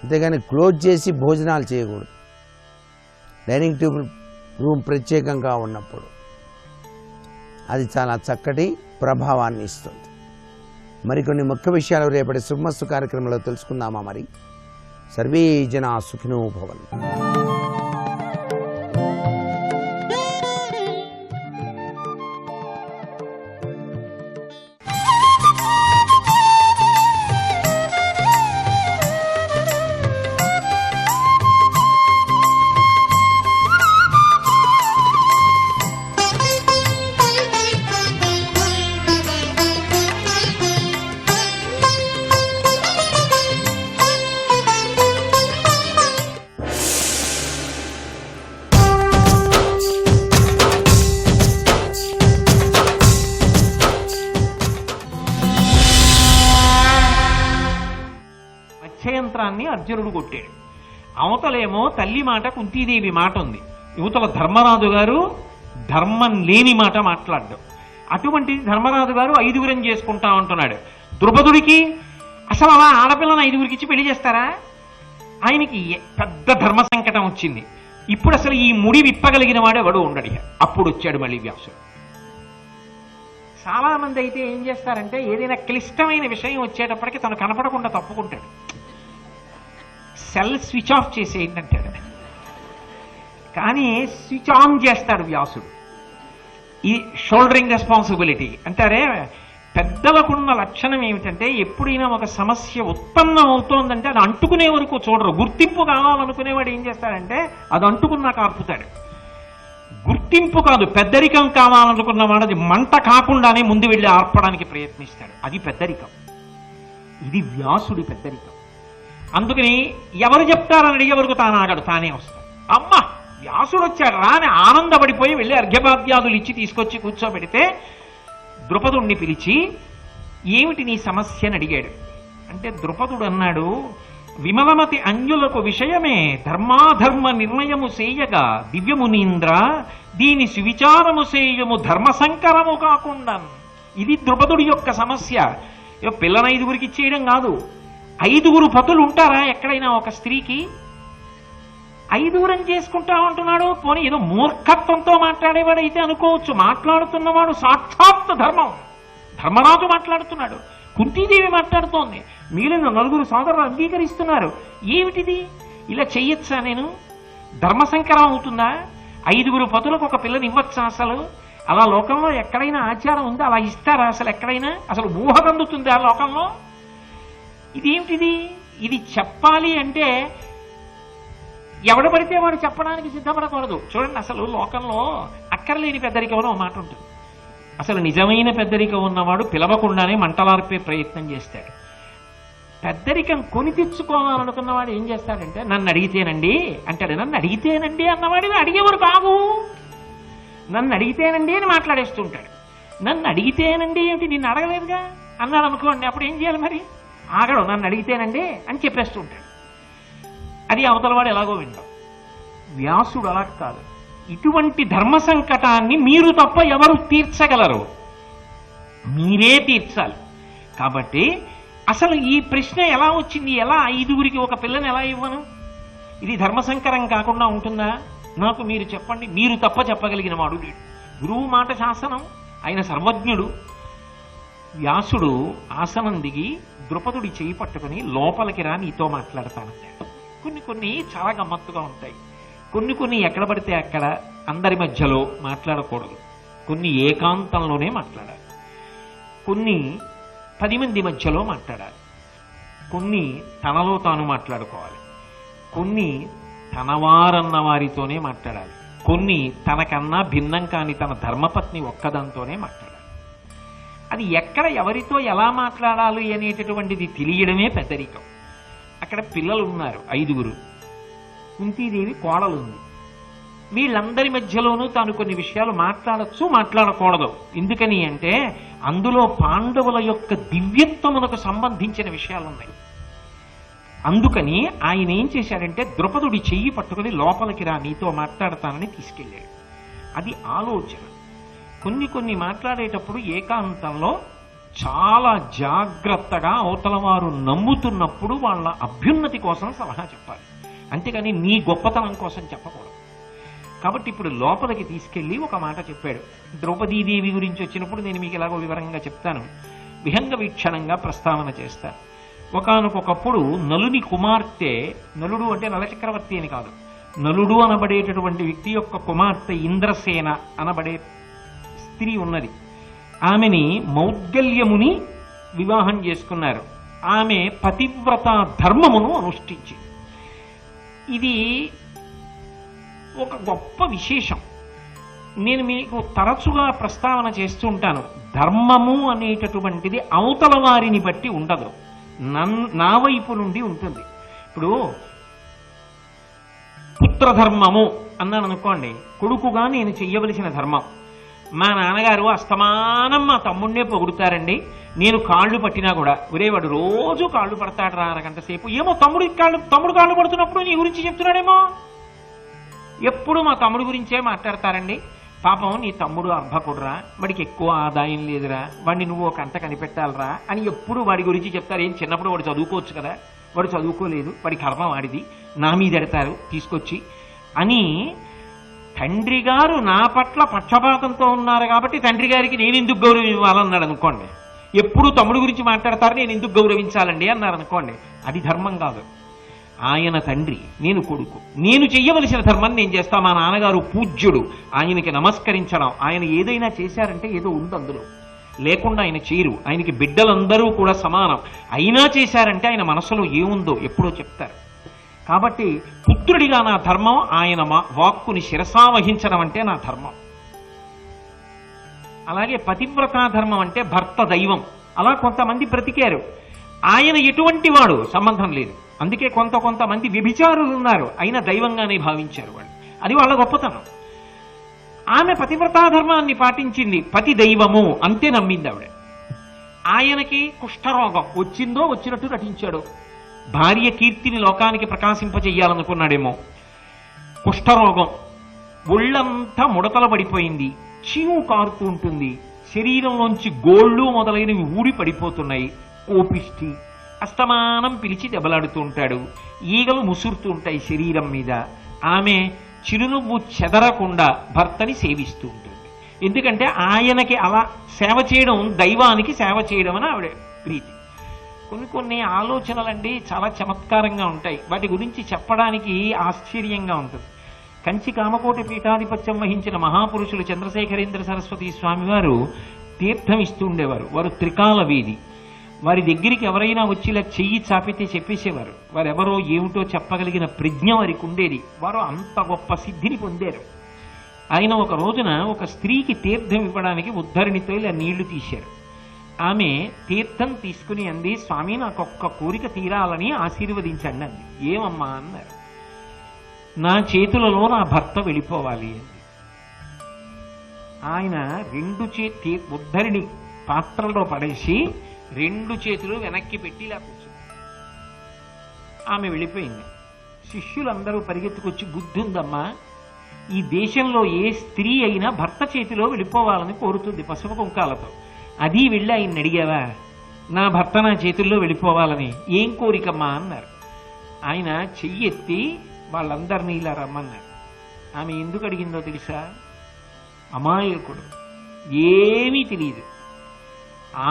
అంతేగాని క్లోజ్ చేసి భోజనాలు చేయకూడదు. డైనింగ్ టేబుల్ రూమ్ ప్రత్యేకంగా ఉన్నప్పుడు అది చాలా చక్కటి ప్రభావాన్ని ఇస్తుంది. మరికొన్ని ముఖ్య విషయాలు రేపటి శుభమస్తు కార్యక్రమంలో తెలుసుకుందామా? మరి సర్వే జనా సుఖినో భవంతు. మత్స్యయంత్రాన్ని అర్జునుడు కొట్టాడు. అవతలేమో తల్లి మాట కుంతీదేవి మాట ఉంది, యువతల ధర్మరాజు గారు ధర్మం లేని మాట మాట్లాడ్డాడు. అటువంటి ధర్మరాజు గారు 5గురం చేసుకుంటా ఉంటున్నాడు. ద్రుపదుడికి అసలు అలా ఆడపిల్లని 5గురికి ఇచ్చి పెళ్లి చేస్తారా? ఆయనకి పెద్ద ధర్మ సంకటం వచ్చింది. ఇప్పుడు అసలు ఈ ముడి విప్పగలిగిన వాడు ఎవడు ఉండడు. అప్పుడు వచ్చాడు మళ్ళీ వ్యాసుడు. చాలా మంది అయితే ఏం చేస్తారంటే ఏదైనా క్లిష్టమైన విషయం వచ్చేటప్పటికి తను కనపడకుండా తప్పుకుంటాడు. సెల్ స్విచ్ ఆఫ్ చేసేయండి అంటాడు. కానీ స్విచ్ ఆన్ చేస్తాడు వ్యాసుడు. ఈ షోల్డరింగ్ రెస్పాన్సిబిలిటీ అంటారే, పెద్దలకున్న లక్షణం ఏమిటంటే ఎప్పుడైనా ఒక సమస్య ఉత్పన్నం అవుతోందంటే అది అంటుకునే వరకు చూడరు. గుర్తింపు కావాలనుకునేవాడు ఏం చేస్తాడంటే అది అంటుకున్నాక ఆర్పుతాడు. గుర్తింపు కాదు, పెద్దరికం కావాలనుకున్నవాడు అది మంట కాకుండానే ముందు వెళ్ళి ఆర్పడానికి ప్రయత్నిస్తాడు. అది పెద్దరికం. ఇది వ్యాసుడి పెద్దరికం. అందుకని ఎవరు చెప్తారని అడిగే వరకు తాను ఆగడు, తానే వస్తాడు. అమ్మ వ్యాసుడు వచ్చాడు రా అని ఆనందపడిపోయి వెళ్ళి అర్ఘ్యపాద్యాదులు ఇచ్చి తీసుకొచ్చి కూర్చోబెడితే ద్రుపదుణ్ణి పిలిచి ఏమిటి నీ సమస్య అని అడిగాడు. అంటే ద్రుపదుడు అన్నాడు, విమలమతి అంజులకు విషయమే ధర్మాధర్మ నిర్ణయము చేయగా దివ్యమునీంద్ర దీని సువిచారము చేయము ధర్మ సంకరము కాకుండా. ఇది ద్రుపదుడి యొక్క సమస్య. పిల్లని 5గురికి ఇచ్చేయడం కాదు. 5గురు పతులు ఉంటారా ఎక్కడైనా ఒక స్త్రీకి? 5గురం చేసుకుంటా ఉంటున్నాడు. పోనీ ఏదో మూర్ఖత్వంతో మాట్లాడేవాడు అయితే అనుకోవచ్చు. మాట్లాడుతున్నవాడు సాక్షాత్ ధర్మం. ధర్మరాజు మాట్లాడుతున్నాడు, కుంతీదేవి మాట్లాడుతోంది, మిగిలిన 4 సోదరులు అంగీకరిస్తున్నారు. ఏమిటిది? ఇలా చెయ్యొచ్చా? నేను ధర్మసంకరం అవుతుందా? 5 పతులకు ఒక పిల్లని ఇవ్వచ్చా అసలు? అలా లోకంలో ఎక్కడైనా ఆచారం ఉందా? అలా ఇస్తారా అసలు ఎక్కడైనా? అసలు ఊహకందుతుంది ఆ లోకంలో? ఇదేమిటిది? ఇది చెప్పాలి అంటే ఎవడ పడితే వాడు చెప్పడానికి సిద్ధపడకూడదు. చూడండి, అసలు లోకంలో అక్కర్లేని పెద్దరికం అని ఒక మాట ఉంటుంది. అసలు నిజమైన పెద్దరికం ఉన్నవాడు పిలవకుండానే మంటలార్పే ప్రయత్నం చేస్తాడు. పెద్దరికం కొని తెచ్చుకోవాలనుకున్నవాడు ఏం చేస్తాడంటే నన్ను అడిగితేనండి అంటాడు. నన్ను అడిగితేనండి అన్నవాడిని అడిగేవారు కాదు. నన్ను అడిగితేనండి అని మాట్లాడేస్తుంటాడు. నన్ను అడిగితేనండి ఏమిటి, నిన్ను అడగలేదుగా అన్నాడు అనుకోండి, అప్పుడు ఏం చేయాలి మరి? ఆగడు, నన్ను అడిగితేనండి అని చెప్పేస్తూ ఉంటాడు. అది అవతలవాడు ఎలాగో వింటాం. వ్యాసుడు అలా కాదు. ఇటువంటి ధర్మ సంకటాన్ని మీరు తప్ప ఎవరు తీర్చగలరు? మీరే తీర్చాలి. కాబట్టి అసలు ఈ ప్రశ్న ఎలా వచ్చింది? ఎలా 5గురికి ఒక పిల్లని ఎలా ఇవ్వను? ఇది ధర్మసంకరం కాకుండా ఉంటుందా? నాకు మీరు చెప్పండి. మీరు తప్ప చెప్పగలిగిన వాడు లేడు. గురువు మాట శాసనం. ఆయన సర్వజ్ఞుడు. వ్యాసుడు ఆసనం దిగి ద్రుపదుడి చేయి పట్టుకుని లోపలికి రా, నీతో మాట్లాడతానంటాడు. కొన్ని చాలా గమ్మత్తుగా ఉంటాయి. కొన్ని ఎక్కడ పడితే అక్కడ అందరి మధ్యలో మాట్లాడకూడదు. కొన్ని ఏకాంతంలోనే మాట్లాడాలి. కొన్ని 10 మంది మధ్యలో మాట్లాడాలి. కొన్ని తనలో తాను మాట్లాడుకోవాలి. కొన్ని తనవారన్న వారితోనే మాట్లాడాలి. కొన్ని తనకన్నా భిన్నం కాని తన ధర్మపత్ని ఒక్కదంతోనే మాట్లాడాలి. అది ఎక్కడ ఎవరితో ఎలా మాట్లాడాలి అనేటటువంటిది తెలియడమే పెద్దరికం. అక్కడ పిల్లలు ఉన్నారు 5గురు. కుంతీదేవి కోడలుంది. వీళ్ళందరి మధ్యలోనూ తాను కొన్ని విషయాలు మాట్లాడచ్చు, మాట్లాడకూడదు. ఎందుకని అంటే అందులో పాండవుల యొక్క దివ్యత్వమునకు సంబంధించిన విషయాలున్నాయి. అందుకని ఆయన ఏం చేశాడంటే ద్రుపదుడి చెయ్యి పట్టుకుని లోపలికి రా, నీతో మాట్లాడతానని తీసుకెళ్ళాడు. అది ఆలోచన. కొన్ని మాట్లాడేటప్పుడు ఏకాంతంలో చాలా జాగ్రత్తగా అవతల వారు నమ్ముతున్నప్పుడు వాళ్ళ అభ్యున్నతి కోసం సలహా చెప్పాలి. అంతేగాని నీ గొప్పతనం కోసం చెప్పకూడదు. కాబట్టి ఇప్పుడు లోపలికి తీసుకెళ్లి ఒక మాట చెప్పాడు. ద్రౌపదీదేవి గురించి వచ్చినప్పుడు నేను మీకు ఎలాగో వివరంగా చెప్తాను. విహంగ వీక్షణంగా ప్రస్తావన చేస్తాను. ఒకానొకప్పుడు నలుని కుమార్తె, నలుడు అంటే నలచక్రవర్తి అని కాదు, నలుడు అనబడేటటువంటి వ్యక్తి యొక్క కుమార్తె ఇంద్రసేన అనబడే స్త్రీ ఉన్నది. ఆమెని మౌద్గల్యముని వివాహం చేసుకున్నారు. ఆమె పతివ్రత ధర్మమును అనుష్ఠించింది. ఇది ఒక గొప్ప విశేషం. నేను మీకు తరచుగా ప్రస్తావన చేస్తూ ఉంటాను. ధర్మము అనేటటువంటిది అవతల వారిని బట్టి ఉండదు, నా వైపు నుండి ఉంటుంది. ఇప్పుడు పుత్రధర్మము అన్నాను అనుకోండి, కొడుకుగా నేను చెయ్యవలసిన ధర్మం. మా నాన్నగారు అస్తమానం మా తమ్ముడినే పొగుడుతారండి. నేను కాళ్ళు పట్టినా కూడా, ఒరేవాడు రోజు కాళ్ళు పడతాడు రా అరగంట సేపు. ఏమో తమ్ముడు కాళ్ళు పడుతున్నప్పుడు నీ గురించి చెప్తున్నాడేమో. ఎప్పుడు మా తమ్ముడు గురించే మాట్లాడతారండి. పాపం నీ తమ్ముడు అర్భకుడురా, వాడికి ఎక్కువ ఆదాయం లేదురా, వాడిని నువ్వు ఒక అంత కనిపెట్టాలరా అని ఎప్పుడు వాడి గురించి చెప్తారు. ఏం చిన్నప్పుడు వాడు చదువుకోవచ్చు కదా, వాడు చదువుకోలేదు, వాడి కర్మ వాడిది, నా మీద ఎడతారు తీసుకొచ్చి అని. తండ్రి గారు నా పట్ల పక్షపాతంతో ఉన్నారు కాబట్టి తండ్రి గారికి నేను ఎందుకు గౌరవం ఇవ్వాలన్నాడు అనుకోండి. ఎప్పుడు తమ్ముడు గురించి మాట్లాడతారు, నేను ఎందుకు గౌరవించాలండి అన్నారు అనుకోండి. అది ధర్మం కాదు. ఆయన తండ్రి, నేను కొడుకు, నేను చెయ్యవలసిన ధర్మం నేను చేస్తా. మా నాన్నగారు పూజ్యుడు, ఆయనకి నమస్కరించడం. ఆయన ఏదైనా చేశారంటే ఏదో ఉంది అందులో, లేకుండా ఆయన చేయరు. ఆయనకి బిడ్డలందరూ కూడా సమానం. అయినా చేశారంటే ఆయన మనసులో ఏముందో ఎప్పుడో చెప్తారు. కాబట్టి పుత్రుడిగా నా ధర్మం ఆయన వాక్కుని శిరసావహించడం అంటే నా ధర్మం. అలాగే పతివ్రతా ధర్మం అంటే భర్త దైవం. అలా కొంతమంది బ్రతికారు. ఆయన ఎటువంటి వాడు సంబంధం లేదు. అందుకే కొంతమంది వ్యభిచారులు ఉన్నారు, అయినా దైవంగానే భావించారు వాళ్ళు. అది వాళ్ళ గొప్పతనం. ఆమె పతివ్రతా ధర్మాన్ని పాటించింది, పతి దైవము అంతే నమ్మింది ఆవిడ. ఆయనకి కుష్ఠరోగం వచ్చిందో వచ్చినట్టు నటించాడు. భార్య కీర్తిని లోకానికి ప్రకాశింపజేయాలనుకున్నాడేమో. కుష్ఠరోగం, ఒళ్ళంతా ముడతల పడిపోయింది, చీము కారుతూ ఉంటుంది, శరీరంలోంచి గోళ్ళు మొదలైనవి ఊడి పడిపోతున్నాయి. కోపిష్టి, అస్తమానం పిలిచి దెబ్బలాడుతూ ఉంటాడు. ఈగలు ముసురుతూ ఉంటాయి శరీరం మీద. ఆమె చిరునవ్వు చెదరకుండా భర్తని సేవిస్తూ ఉంటుంది. ఎందుకంటే ఆయనకి అలా సేవ చేయడం దైవానికి సేవ చేయడం అని ఆవిడ ప్రీతి. కొన్ని ఆలోచనలండి చాలా చమత్కారంగా ఉంటాయి. వాటి గురించి చెప్పడానికి ఆశ్చర్యంగా ఉంటుంది. కంచి కామకోటి పీఠాధిపత్యం వహించిన మహాపురుషులు చంద్రశేఖరేంద్ర సరస్వతి స్వామి వారు తీర్థం ఇస్తూ ఉండేవారు. వారు త్రికాల వీధి. వారి దగ్గరికి ఎవరైనా వచ్చి ఇలా చెయ్యి చాపితే చెప్పేసేవారు. వారెవరో ఏమిటో చెప్పగలిగిన ప్రజ్ఞ వారికి ఉండేది. వారు అంత గొప్ప సిద్ధిని పొందారు. ఆయన ఒక రోజున ఒక స్త్రీకి తీర్థం ఇవ్వడానికి ఉద్ధరణితో ఇలా నీళ్లు తీశారు. ఆమె తీర్థం తీసుకుని అంది, స్వామి నాకొక్క కోరిక తీరాలని ఆశీర్వదించండి అంది. ఏమమ్మా అన్నారు. నా చేతులలో నా భర్త వెళ్ళిపోవాలి అంది. ఆయన ఉద్ధరిని పాత్రలో పడేసి 2 చేతులు వెనక్కి పెట్టి ఇలా కూర్చుంది. ఆమె వెళ్ళిపోయింది. శిష్యులందరూ పరిగెత్తుకొచ్చి, బుద్ధి ఉందమ్మా, ఈ దేశంలో ఏ స్త్రీ అయినా భర్త చేతిలో వెళ్ళిపోవాలని కోరుతుంది పసుపు కుంకాలతో. అది వెళ్ళి ఆయన అడిగావా, నా భర్త నా చేతుల్లో వెళ్ళిపోవాలని? ఏం కోరికమ్మా అన్నారు. ఆయన చెయ్యి ఎత్తి వాళ్ళందరినీ ఇలా రమ్మన్నారు. ఆమె ఎందుకు అడిగిందో తెలుసా? అమాయకుడు, ఏమీ తెలియదు.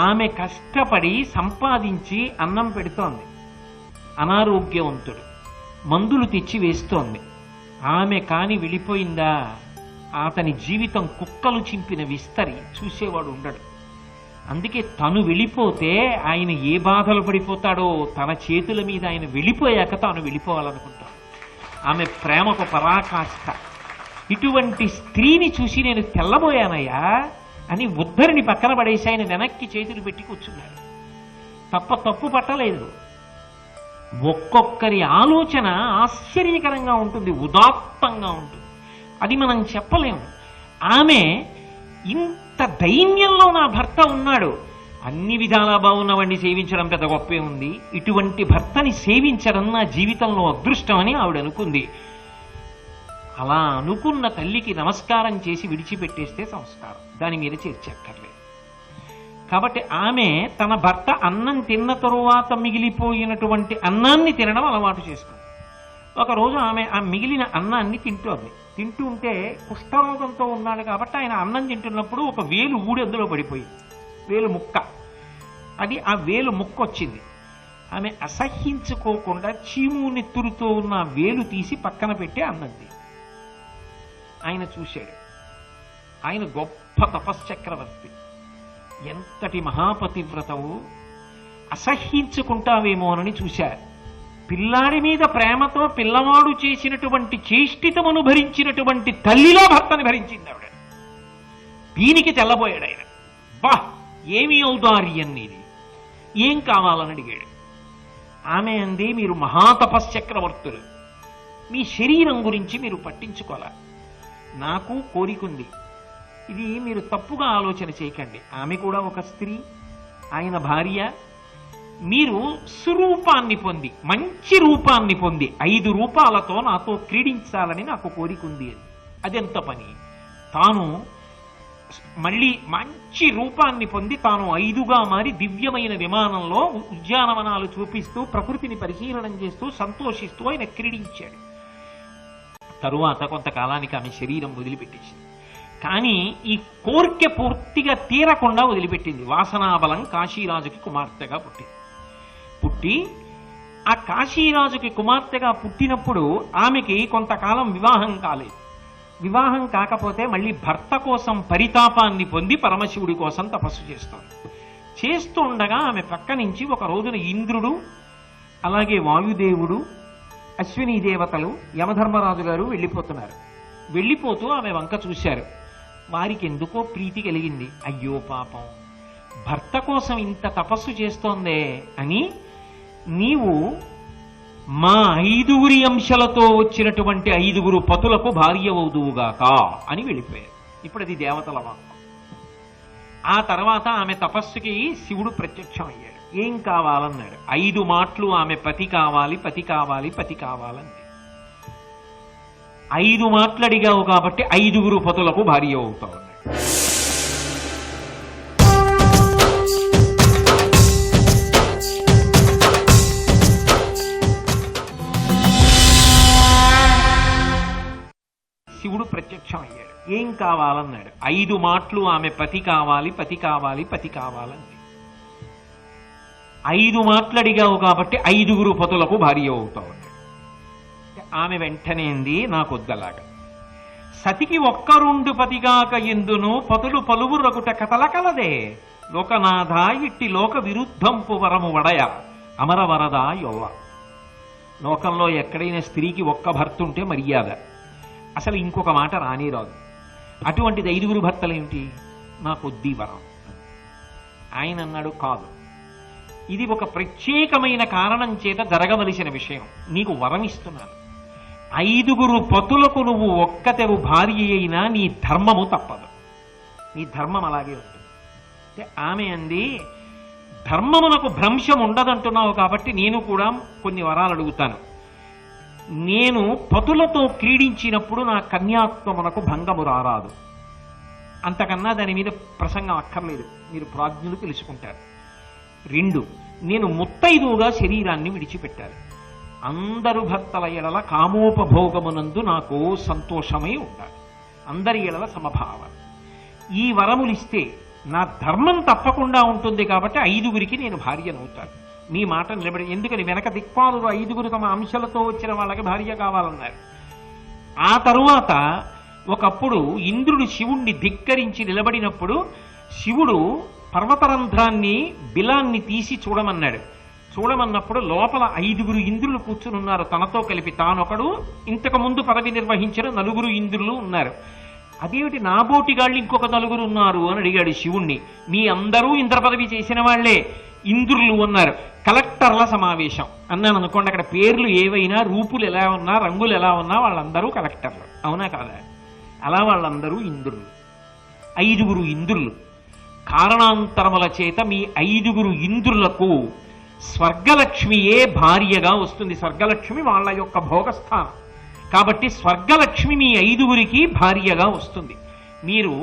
ఆమె కష్టపడి సంపాదించి అన్నం పెడుతోంది. అనారోగ్యవంతుడు, మందులు తెచ్చి వేస్తోంది. ఆమె కాని వెళ్ళిపోయిందా, అతని జీవితం కుక్కలు చింపిన విస్తరి, చూసేవాడు ఉండడు. అందుకే తను వెళ్ళిపోతే ఆయన ఏ బాధలు పడిపోతాడో, తన చేతుల మీద ఆయన వెళ్ళిపోయాక తాను వెళ్ళిపోవాలనుకుంటాడు. ఆమె ప్రేమకు పరాకాష్ఠ. ఇటువంటి స్త్రీని చూసి నేను తెల్లబోయానయ్యా అని ఉద్ధరిని పక్కన పడేసి ఆయన వెనక్కి చేతులు పెట్టి కూర్చున్నాడు. తప్పు పట్టలేదు. ఒక్కొక్కరి ఆలోచన ఆశ్చర్యకరంగా ఉంటుంది, ఉదాత్తంగా ఉంటుంది. అది మనం చెప్పలేము. ఆమె ఇంత దైన్యంలో నా భర్త ఉన్నాడు, అన్ని విధాలా బాగున్నవాడిని సేవించడం పెద్ద గొప్పే ఉంది, ఇటువంటి భర్తని సేవించడం నా జీవితంలో అదృష్టం అని ఆవిడ అనుకుంది. అలా అనుకున్న తల్లికి నమస్కారం చేసి విడిచిపెట్టేస్తే సంస్కారం, దాని మీద చేర్చక్కర్లేదు. కాబట్టి ఆమె తన భర్త అన్నం తిన్న తరువాత మిగిలిపోయినటువంటి అన్నాన్ని తినడం అలవాటు చేసుకుంది. ఒకరోజు ఆమె ఆ మిగిలిన అన్నాన్ని తింటోంది. తింటూ ఉంటే కుష్ఠరోగంతో ఉన్నాడు కాబట్టి ఆయన అన్నం తింటున్నప్పుడు ఒక వేలు ఊడి అందులో పడిపోయింది. వేలు ముక్క, అది ఆ వేలు ముక్క వచ్చింది. ఆమె అసహ్యించుకోకుండా చీము నెత్తురుతో ఉన్న వేలు తీసి పక్కన పెట్టి అన్నం తింది. ఆయన చూశాడు. ఆయన గొప్ప తపశ్చక్రవర్తి, ఎంతటి మహాపతివ్రతవు, అసహ్యించుకుంటావేమోనని చూశారు. పిల్లాడి మీద ప్రేమతో పిల్లవాడు చేసినటువంటి చేష్టితమును భరించినటువంటి తల్లిలో భర్తని భరించింది ఆవిడ. దీనికి తెల్లబోయాడు ఆయన. బా, ఏమి ఔదార్యం నీది, ఏం కావాలని అడిగాడు. ఆమె అంది, మీరు మహాతపశ్చక్రవర్తులు, మీ శరీరం గురించి మీరు పట్టించుకోలే, నాకు కోరికుంది. ఇది మీరు తప్పుగా ఆలోచన చేయకండి. ఆమె కూడా ఒక స్త్రీ, ఆయన భార్య. మీరు సురూపాన్ని పొంది, మంచి రూపాన్ని పొంది 5 రూపాలతో నాతో క్రీడించాలని నాకు కోరికుంది అని. అదెంత పని? తాను మళ్ళీ మంచి రూపాన్ని పొంది తాను 5గా మారి దివ్యమైన విమానంలో ఉద్యానవనాలు చూపిస్తూ ప్రకృతిని పరిశీలనం చేస్తూ సంతోషిస్తూ ఆయన క్రీడించాడు. తరువాత కొంతకాలానికి ఆమె శరీరం వదిలిపెట్టేసింది. కానీ ఈ కోరిక పూర్తిగా తీరకుండా వదిలిపెట్టింది. వాసనాబలం కాశీరాజుకి కుమార్తెగా పుట్టి ఆ కాశీరాజుకి కుమార్తెగా పుట్టినప్పుడు ఆమెకి కొంతకాలం వివాహం కాలేదు. వివాహం కాకపోతే మళ్ళీ భర్త కోసం పరితాపాన్ని పొంది పరమశివుడి కోసం తపస్సు చేస్తూ ఉండగా ఆమె పక్క నుంచి ఒక రోజున ఇంద్రుడు, అలాగే వాయుదేవుడు, అశ్విని దేవతలు, యమధర్మరాజు గారు వెళ్ళిపోతున్నారు. వెళ్ళిపోతూ ఆమె వంక చూశారు. వారికి ఎందుకో ప్రీతి కలిగింది. అయ్యో పాపం, భర్త కోసం ఇంత తపస్సు చేస్తోందే అని, నీవు మా 5 అంశాలతో వచ్చినటువంటి 5 పతులకు భార్య అవుదువుగాక అని వెళ్ళిపోయారు. ఇప్పుడు అది దేవతల వాక్కు. ఆ తర్వాత ఆమె తపస్సుకి శివుడు ప్రత్యక్షం అయ్యాడు. ఏం కావాలన్నాడు. 5 మాటలు ఆమె పతి కావాలి, పతి కావాలి, పతి కావాలంది. 5 మాటలు అడిగావు కాబట్టి 5 పతులకు భార్య అవుతావు అన్నాడు. శివుడు ప్రత్యక్షం అయ్యాడు. ఏం కావాలన్నాడు. 5 మాటలు ఆమె పతి కావాలి, పతి కావాలి, పతి కావాలంది. 5 మాటలు అడిగావు కాబట్టి 5 పతులకు భార్య అవుతావు అన్నాడు. ఆమె వెంటనే అంది, నాకు వద్దలాగా సతికి ఒక్కరుండు పతిగాక ఎందును పతులు పలువురగుట కథలకలదే లోకనాథ ఇట్టి లోక విరుద్ధంపు వరము వడయ అమరవరద యొల్ల. లోకంలో ఎక్కడైనా స్త్రీకి ఒక్క భర్త ఉంటే మర్యాద, అసలు ఇంకొక మాట రానిరాదు. అటువంటిది 5 భర్తలేమిటి, నాకొద్దీ వరం. ఆయన అన్నాడు, కాదు, ఇది ఒక ప్రత్యేకమైన కారణం చేత జరగవలసిన విషయం, నీకు వరం ఇస్తున్నాను. 5 పతులకు నువ్వు ఒక్కతెవు భార్య అయినా నీ ధర్మము తప్పదు, నీ ధర్మం అలాగే ఉంటుంది. అంటే ఆమె అంది, ధర్మమునకు భ్రంశం ఉండదంటున్నావు కాబట్టి నేను కూడా కొన్ని వరాలు అడుగుతాను. నేను పతులతో క్రీడించినప్పుడు నా కన్యాత్వమునకు భంగము రారాదు. అంతకన్నా దాని మీద ప్రసంగం అక్కర్లేదు, మీరు ప్రాజ్ఞులు తెలుసుకుంటారు. 2, నేను ముత్తైదువుగా శరీరాన్ని విడిచిపెట్టాలి. అందరు భర్తల ఎడల కామోపభోగమునందు నాకు సంతోషమై ఉండాలి, అందరి ఎడల సమభావం. ఈ వరములిస్తే నా ధర్మం తప్పకుండా ఉంటుంది కాబట్టి 5 నేను భార్యనవుతాను. మీ మాట నిలబడి, ఎందుకని వెనక దిక్పాలురు 5 తమ అంశాలతో వచ్చిన వాళ్ళకి భార్య కావాలన్నారు. ఆ తరువాత ఒకప్పుడు ఇంద్రుడు శివుణ్ణి ధిక్కరించి నిలబడినప్పుడు శివుడు పర్వతరంధ్రాన్ని బిలాన్ని తీసి చూడమన్నాడు. చూడమన్నప్పుడు లోపల 5 ఇంద్రులు కూర్చుని ఉన్నారు, తనతో కలిపి తానొకడు, ఇంతకు ముందు పదవి నిర్వహించిన 4 ఇంద్రులు ఉన్నారు. అదేమిటి నాబోటిగాళ్ళు ఇంకొక 4 ఉన్నారు అని అడిగాడు శివుణ్ణి. మీ అందరూ ఇంద్ర పదవి చేసిన వాళ్లే, ఇంద్రులు ఉన్నారు. కలెక్టర్ల సమావేశం అన్నాను అనుకోండి, అక్కడ పేర్లు ఏవైనా, రూపులు ఎలా ఉన్నా, రంగులు ఎలా ఉన్నా వాళ్ళందరూ కలెక్టర్లు, అవునా కాదా? అలా వాళ్ళందరూ ఇంద్రులు. 5 ఇంద్రులు. కారణాంతరముల చేత మీ 5 ఇంద్రులకు స్వర్గలక్ష్మియే భార్యగా వస్తుంది. స్వర్గలక్ష్మి వాళ్ళ యొక్క భోగస్థానం కాబట్టి స్వర్గలక్ష్మి మీ 5 భార్యగా వస్తుంది. మీరు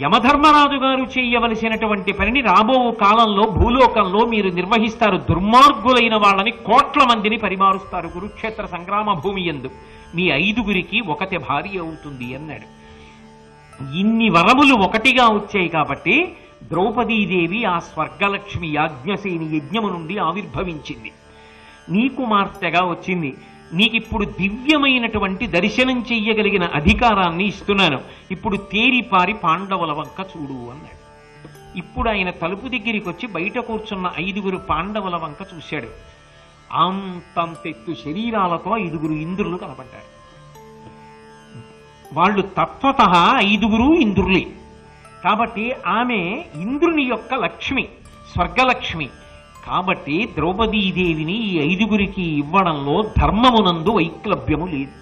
యమధర్మరాజు గారు చేయవలసినటువంటి పనిని రాబో కాలంలో భూలోకంలో మీరు నిర్వహిస్తారు. దుర్మార్గులైన వాళ్ళని 1 కోట్ల మందిని పరిమారుస్తారు కురుక్షేత్ర సంగ్రామ భూమి యందు. మీ 5 ఒకతే భార్య అవుతుంది అన్నాడు. ఇన్ని వరములు ఒకటిగా వచ్చాయి కాబట్టి ద్రౌపదీదేవి ఆ స్వర్గలక్ష్మి యాజ్ఞసేని యజ్ఞము నుండి ఆవిర్భవించింది, నీ కుమార్తెగా వచ్చింది. నీకిప్పుడు దివ్యమైనటువంటి దర్శనం చెయ్యగలిగిన అధికారాన్ని ఇస్తున్నాను, ఇప్పుడు తేరిపారి పాండవుల వంక చూడు అన్నాడు. ఇప్పుడు ఆయన తలుపు దగ్గరికి వచ్చి బయట కూర్చున్న 5 పాండవుల వంక చూశాడు. అంతంతెత్తు శరీరాలతో 5 ఇంద్రులు కనపడ్డారు. వాళ్ళు తత్వత 5 ఇంద్రులే కాబట్టి ఆమె ఇంద్రుని యొక్క లక్ష్మి, స్వర్గలక్ష్మి. కాబట్టి ద్రౌపదీదేవిని ఈ 5 ఇవ్వడంలో ధర్మమునందు వైక్లభ్యము లేదు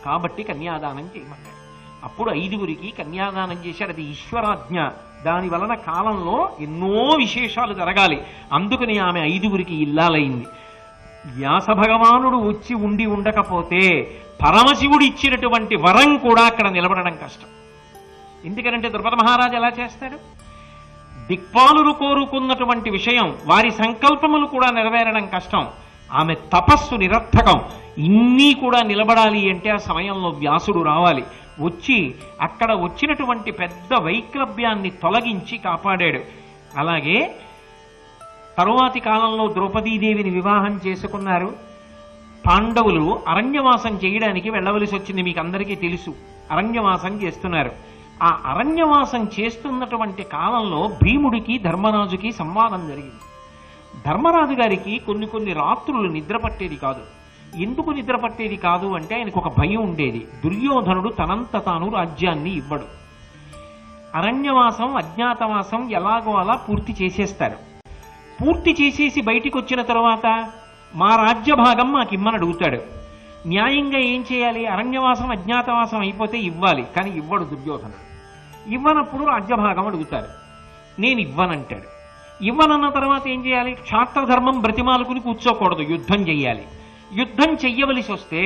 కాబట్టి కన్యాదానం చేయమన్నాడు. అప్పుడు 5 కన్యాదానం చేశాడు. అది ఈశ్వరాజ్ఞ. దాని వలన కాలంలో ఎన్నో విశేషాలు జరగాలి. అందుకని ఆమె 5 ఇల్లాలైంది. వ్యాస భగవానుడు వచ్చి ఉండి ఉండకపోతే పరమశివుడు ఇచ్చినటువంటి వరం కూడా అక్కడ నిలబడడం కష్టం. ఎందుకనంటే ద్రుపద మహారాజు ఎలా చేస్తాడు? దిక్పాలురు కోరుకున్నటువంటి విషయం, వారి సంకల్పములు కూడా నెరవేరడం కష్టం. ఆమె తపస్సు నిరర్థకం. ఇన్నీ కూడా నిలబడాలి అంటే ఆ సమయంలో వ్యాసుడు రావాలి. వచ్చి అక్కడ వచ్చినటువంటి పెద్ద వైక్లభ్యాన్ని తొలగించి కాపాడాడు. అలాగే తరువాతి కాలంలో ద్రౌపదీదేవిని వివాహం చేసుకున్నారు. పాండవులు అరణ్యవాసం చేయడానికి వెళ్ళవలసి వచ్చింది. మీకు అందరికీ తెలుసు, అరణ్యవాసం చేస్తున్నారు. ఆ అరణ్యవాసం చేస్తున్నటువంటి కాలంలో భీముడికి ధర్మరాజుకి సంవాదం జరిగింది. ధర్మరాజు గారికి కొన్ని రాత్రులు నిద్ర పట్టేది కాదు. ఎందుకు నిద్ర పట్టేది కాదు అంటే ఆయనకు ఒక భయం ఉండేది. దుర్యోధనుడు తనంత తాను రాజ్యాన్ని ఇవ్వడు. అరణ్యవాసం అజ్ఞాతవాసం ఎలాగో అలా పూర్తి చేసేస్తారు. పూర్తి చేసేసి బయటికి వచ్చిన తర్వాత మా రాజ్య భాగం మాకిమ్మని అడుగుతాడు. న్యాయంగా ఏం చేయాలి? అరణ్యవాసం అజ్ఞాతవాసం అయిపోతే ఇవ్వాలి, కానీ ఇవ్వడు దుర్యోధనుడు. ఇవ్వనప్పుడు రాజ్యభాగం అడుగుతారు. నేను ఇవ్వనంటాడు. ఇవ్వనన్న తర్వాత ఏం చేయాలి? క్షాత్రధర్మం బ్రతిమాలుకుని కూర్చోకూడదు, యుద్ధం చెయ్యాలి. యుద్ధం చెయ్యవలసి వస్తే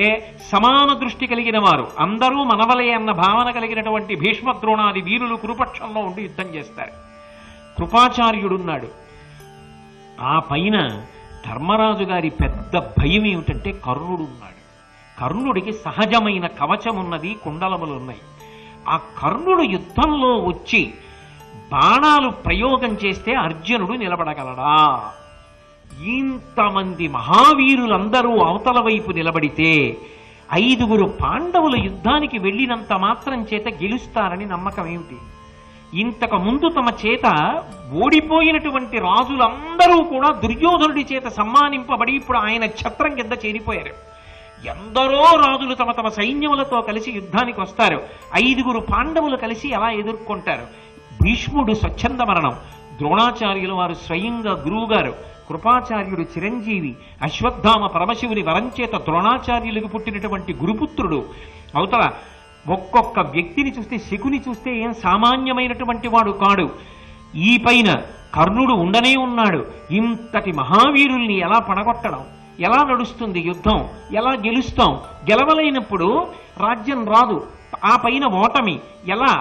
సమాన దృష్టి కలిగిన వారు, అందరూ మనవలే అన్న భావన కలిగినటువంటి భీష్మ ద్రోణాది వీరులు కురుపక్షంలో ఉండి యుద్ధం చేస్తారు. కృపాచార్యుడున్నాడు. ఆ పైన ధర్మరాజు గారి పెద్ద భయం ఏమిటంటే కర్ణుడున్నాడు. కర్ణుడికి సహజమైన కవచమున్నది, కుండలములున్నాయి. ఆ కర్ణుడు యుద్ధంలో వచ్చి బాణాలు ప్రయోగం చేస్తే అర్జునుడు నిలబడగలడా? ఇంతమంది మహావీరులందరూ అవతల వైపు నిలబడితే 5 పాండవుల యుద్ధానికి వెళ్ళినంత మాత్రం చేత గెలుస్తారని నమ్మకం ఏమిటి? ఇంతకు ముందు తమ చేత ఓడిపోయినటువంటి రాజులందరూ కూడా దుర్యోధనుడి చేత సమ్మానింపబడి ఇప్పుడు ఆయన ఛత్రం కింద చేరిపోయారు. ఎందరో రాజులు తమ తమ సైన్యములతో కలిసి యుద్ధానికి వస్తారు. 5 పాండవులు కలిసి ఎలా ఎదుర్కొంటారు? భీష్ముడు స్వచ్ఛంద మరణం, ద్రోణాచార్యులు వారు స్వయంగా గురువుగారు, కృపాచార్యుడు చిరంజీవి, అశ్వత్థామ పరమశివుని వరంచేత ద్రోణాచార్యులకు పుట్టినటువంటి గురుపుత్రుడు. అవతల ఒక్కొక్క వ్యక్తిని చూస్తే, శకుని చూస్తే ఏం సామాన్యమైనటువంటి వాడు కాడు. ఈ పైన కర్ణుడు ఉండనే ఉన్నాడు. ఇంతటి మహావీరుల్ని ఎలా పడగొట్టడం? ఎలా నడుస్తుంది యుద్ధం? ఎలా గెలుస్తాం? గెలవలేనప్పుడు రాజ్యం రాదు. ఆ పైన ఓటమి ఎలా?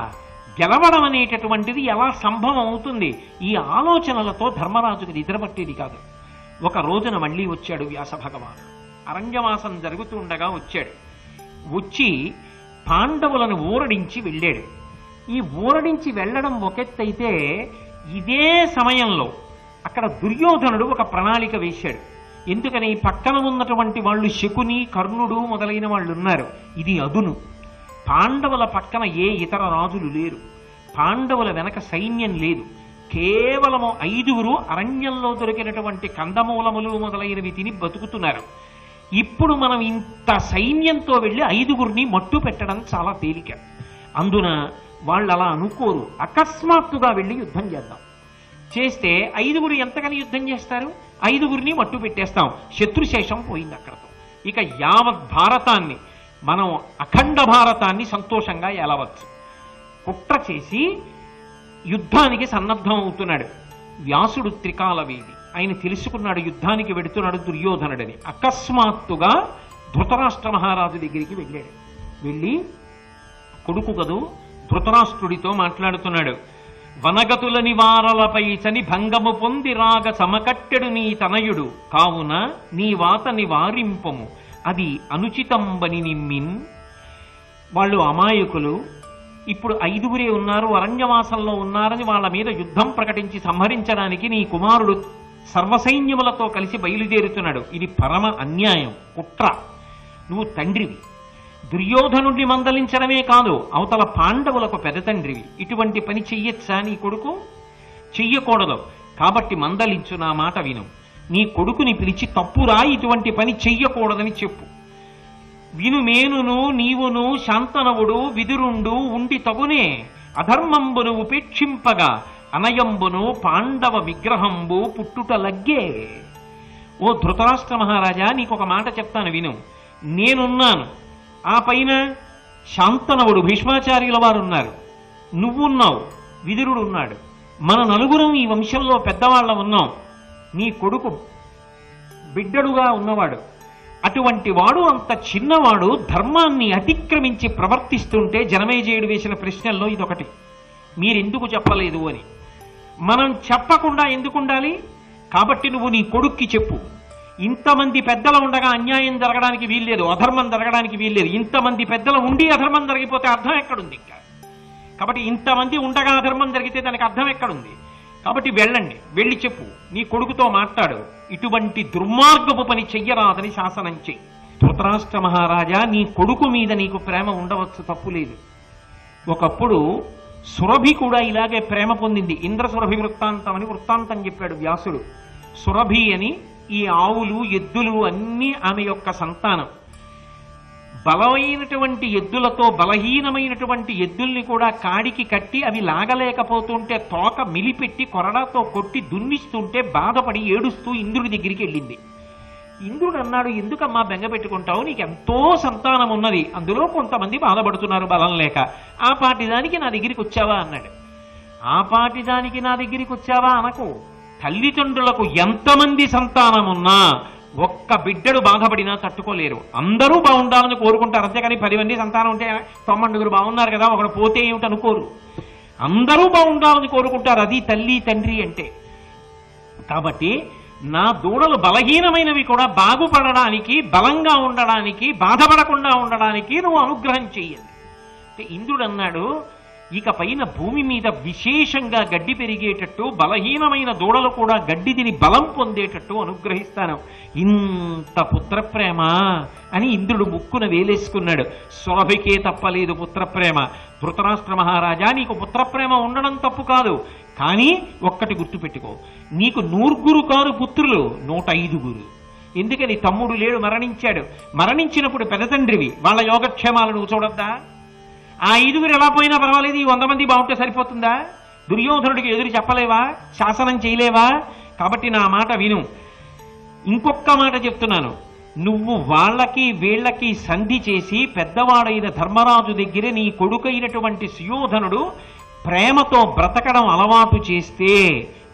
గెలవడం అనేటటువంటిది ఎలా సంభవం అవుతుంది? ఈ ఆలోచనలతో ధర్మరాజుకి నిద్రపట్టేది కాదు. ఒక రోజున మళ్ళీ వచ్చాడు వ్యాస భగవానుడు. అరణ్యవాసం జరుగుతుండగా వచ్చాడు. వచ్చి పాండవులను ఊరడించి వెళ్ళాడు. ఈ ఊరడించి వెళ్ళడం ఒకెత్తైతే, ఇదే సమయంలో అక్కడ దుర్యోధనుడు ఒక ప్రణాళిక వేశాడు. ఎందుకని? పక్కన ఉన్నటువంటి వాళ్ళు శకుని, కర్ణుడు మొదలైన వాళ్ళు ఉన్నారు. ఇది అదును. పాండవుల పక్కన ఏ ఇతర రాజులు లేరు. పాండవుల వెనక సైన్యం లేదు. కేవలము 5 అరణ్యంలో దొరికినటువంటి కందమూలములు మొదలైనవి తిని బతుకుతున్నారు. ఇప్పుడు మనం ఇంత సైన్యంతో వెళ్ళి 5 మట్టు పెట్టడం చాలా తేలిక. అందున వాళ్ళు అలా అనుకోరు. అకస్మాత్తుగా వెళ్ళి యుద్ధం చేద్దాం. చేస్తే 5 ఎంతకని యుద్ధం చేస్తారు? 5 మట్టు పెట్టేస్తాం. శత్రుశేషం పోయింది అక్కడతో. ఇక యావత్ భారతాన్ని, మనం అఖండ భారతాన్ని సంతోషంగా ఏలవచ్చు. కుట్ర చేసి యుద్ధానికి సన్నద్ధం అవుతున్నాడు. వ్యాసుడు త్రికాలవేది. ఆయన తెలుసుకున్నాడు యుద్ధానికి వెడుతున్నాడు దుర్యోధనుడని. అకస్మాత్తుగా ధృతరాష్ట్ర మహారాజు దగ్గరికి వెళ్ళాడు. వెళ్ళి కొడుకు కదూ ధృతరాష్ట్రుడితో మాట్లాడుతున్నాడు. వనగతుల నివారలపై చని భంగము పొంది రాగ సమకట్టెడు నీ తనయుడు కావున నీ వాత నివారింపము అది అనుచితంబని నిమ్మిన్. వాళ్ళు అమాయకులు. ఇప్పుడు 5 ఉన్నారు, అరణ్యవాసంలో ఉన్నారని వాళ్ళ మీద యుద్ధం ప్రకటించి సంహరించడానికి నీ కుమారుడు సర్వసైన్యములతో కలిసి బయలుదేరుతున్నాడు. ఇది పరమ అన్యాయం, కుట్ర. నువ్వు తండ్రివి. దుర్యోధనుడిని మందలించడమే కాదు, అవతల పాండవులకు పెద్ద తండ్రివి. ఇటువంటి పని చెయ్యొచ్చా నీ కొడుకు? చెయ్యకూడదు. కాబట్టి మందలించు, నా మాట విను. నీ కొడుకుని పిలిచి తప్పురా, ఇటువంటి పని చెయ్యకూడదని చెప్పు. వినుమేనును నీవును శాంతనవుడు విదురుండు ఉండి తగునే అధర్మంబును ఉపేక్షింపగా అనయంబును పాండవ విగ్రహంబు పుట్టుట లగ్గే. ఓ ధృతరాష్ట్ర మహారాజా, నీకొక మాట చెప్తాను విను. నేనున్నాను, ఆ పైన శాంతనవుడు భీష్మాచార్యుల వారు ఉన్నారు, నువ్వున్నావు, విదురుడు ఉన్నాడు. మన 4 ఈ వంశంలో పెద్దవాళ్ళ ఉన్నాం. నీ కొడుకు బిడ్డడుగా ఉన్నవాడు. అటువంటి వాడు, అంత చిన్నవాడు ధర్మాన్ని అతిక్రమించి ప్రవర్తిస్తుంటే జనమేజయుడు వేసిన ప్రశ్నల్లో ఇదొకటి. మీరెందుకు చెప్పలేదు అని. మనం చెప్పకుండా ఎందుకు ఉండాలి? కాబట్టి నువ్వు నీ కొడుక్కి చెప్పు. ఇంతమంది పెద్దలు ఉండగా అన్యాయం జరగడానికి వీల్లేదు, అధర్మం జరగడానికి వీల్లేదు. ఇంతమంది పెద్దలు ఉండి అధర్మం జరిగిపోతే అర్థం ఎక్కడుంది ఇంకా? కాబట్టి ఇంతమంది ఉండగా అధర్మం జరిగితే దానికి అర్థం ఎక్కడుంది? కాబట్టి వెళ్ళండి, వెళ్ళి చెప్పు, నీ కొడుకుతో మాట్లాడు, ఇటువంటి దుర్మార్గపు పని చెయ్యరాదని శాసనం చెయ్యి. ధృతరాష్ట్ర మహారాజా, నీ కొడుకు మీద నీకు ప్రేమ ఉండవచ్చు, తప్పులేదు. ఒకప్పుడు సురభి కూడా ఇలాగే ప్రేమ పొందింది. ఇంద్రసురభి వృత్తాంతం అని వృత్తాంతం చెప్పాడు వ్యాసుడు. సురభి అని ఈ ఆవులు, ఎద్దులు అన్నీ ఆమె యొక్క సంతానం. బలమైనటువంటి ఎద్దులతో బలహీనమైనటువంటి ఎద్దుల్ని కూడా కాడికి కట్టి అవి లాగలేకపోతుంటే తోక మిలిపెట్టి కొరడాతో కొట్టి దున్నిస్తుంటే బాధపడి ఏడుస్తూ ఇంద్రుడి దగ్గరికి వెళ్ళింది. ఇంద్రుడు అన్నాడు, ఎందుకమ్మా బెంగ పెట్టుకుంటావు? నీకు ఎంతో సంతానం ఉన్నది, అందులో కొంతమంది బాధపడుతున్నారు బలం లేక. ఆ పాటిదానికి నా దగ్గరికి వచ్చావా అన్నాడు. ఆ పాటిదానికి నా దగ్గరికి వచ్చావా అనకు. తల్లిదండ్రులకు ఎంతమంది సంతానం ఉన్నా ఒక్క బిడ్డడు బాధపడినా తట్టుకోలేరు. అందరూ బాగుండాలని కోరుకుంటారు, అంతేకాని 10 మంది సంతానం ఉంటే 9 బాగున్నారు కదా, ఒకడు పోతే ఏమిటి అనుకోరు. అందరూ బాగుండాలని కోరుకుంటారు. అది తల్లి తండ్రి అంటే. కాబట్టి నా దూడలు బలహీనమైనవి కూడా బాగుపడడానికి, బలంగా ఉండడానికి, బాధపడకుండా ఉండడానికి నువ్వు అనుగ్రహం చెయ్యాలి. ఇంద్రుడు అన్నాడు, ఇక పైన భూమి మీద విశేషంగా గడ్డి పెరిగేటట్టు, బలహీనమైన దూడలు కూడా గడ్డి తిని బలం పొందేటట్టు అనుగ్రహిస్తాను. ఇంత పుత్రప్రేమ అని ఇంద్రుడు ముక్కున వేలేసుకున్నాడు. సురభికే తప్పలేదు పుత్రప్రేమ. ధృతరాష్ట్ర మహారాజా, నీకు పుత్రప్రేమ ఉండడం తప్పు కాదు, కానీ ఒక్కటి గుర్తుపెట్టుకో, నీకు 100 కారు పుత్రులు, 105. ఎందుకని? తమ్ముడు లేడు, మరణించాడు. మరణించినప్పుడు పెదతండ్రివి, వాళ్ళ యోగక్షేమాలు నువ్వు చూడొద్దా? ఆ 5 ఎలా పోయినా పర్వాలేదు, ఈ 100 మంది బాగుంటే సరిపోతుందా? దుర్యోధనుడికి ఎదురు చెప్పలేవా? శాసనం చేయలేవా? కాబట్టి నా మాట విను. ఇంకొక మాట చెప్తున్నాను, నువ్వు వాళ్ళకి వీళ్ళకి సంధి చేసి పెద్దవాడైన ధర్మరాజు దగ్గర నీ కొడుకైనటువంటి సుయోధనుడు ప్రేమతో బ్రతకడం అలవాటు చేస్తే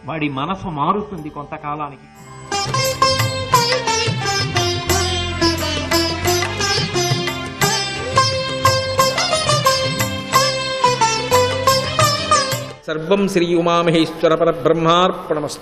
వాడి మనసు మారుతుంది కొంతకాలానికి. సర్వం శ్రీ ఉమామహేశ్వర పరబ్రహ్మార్పణమస్తు.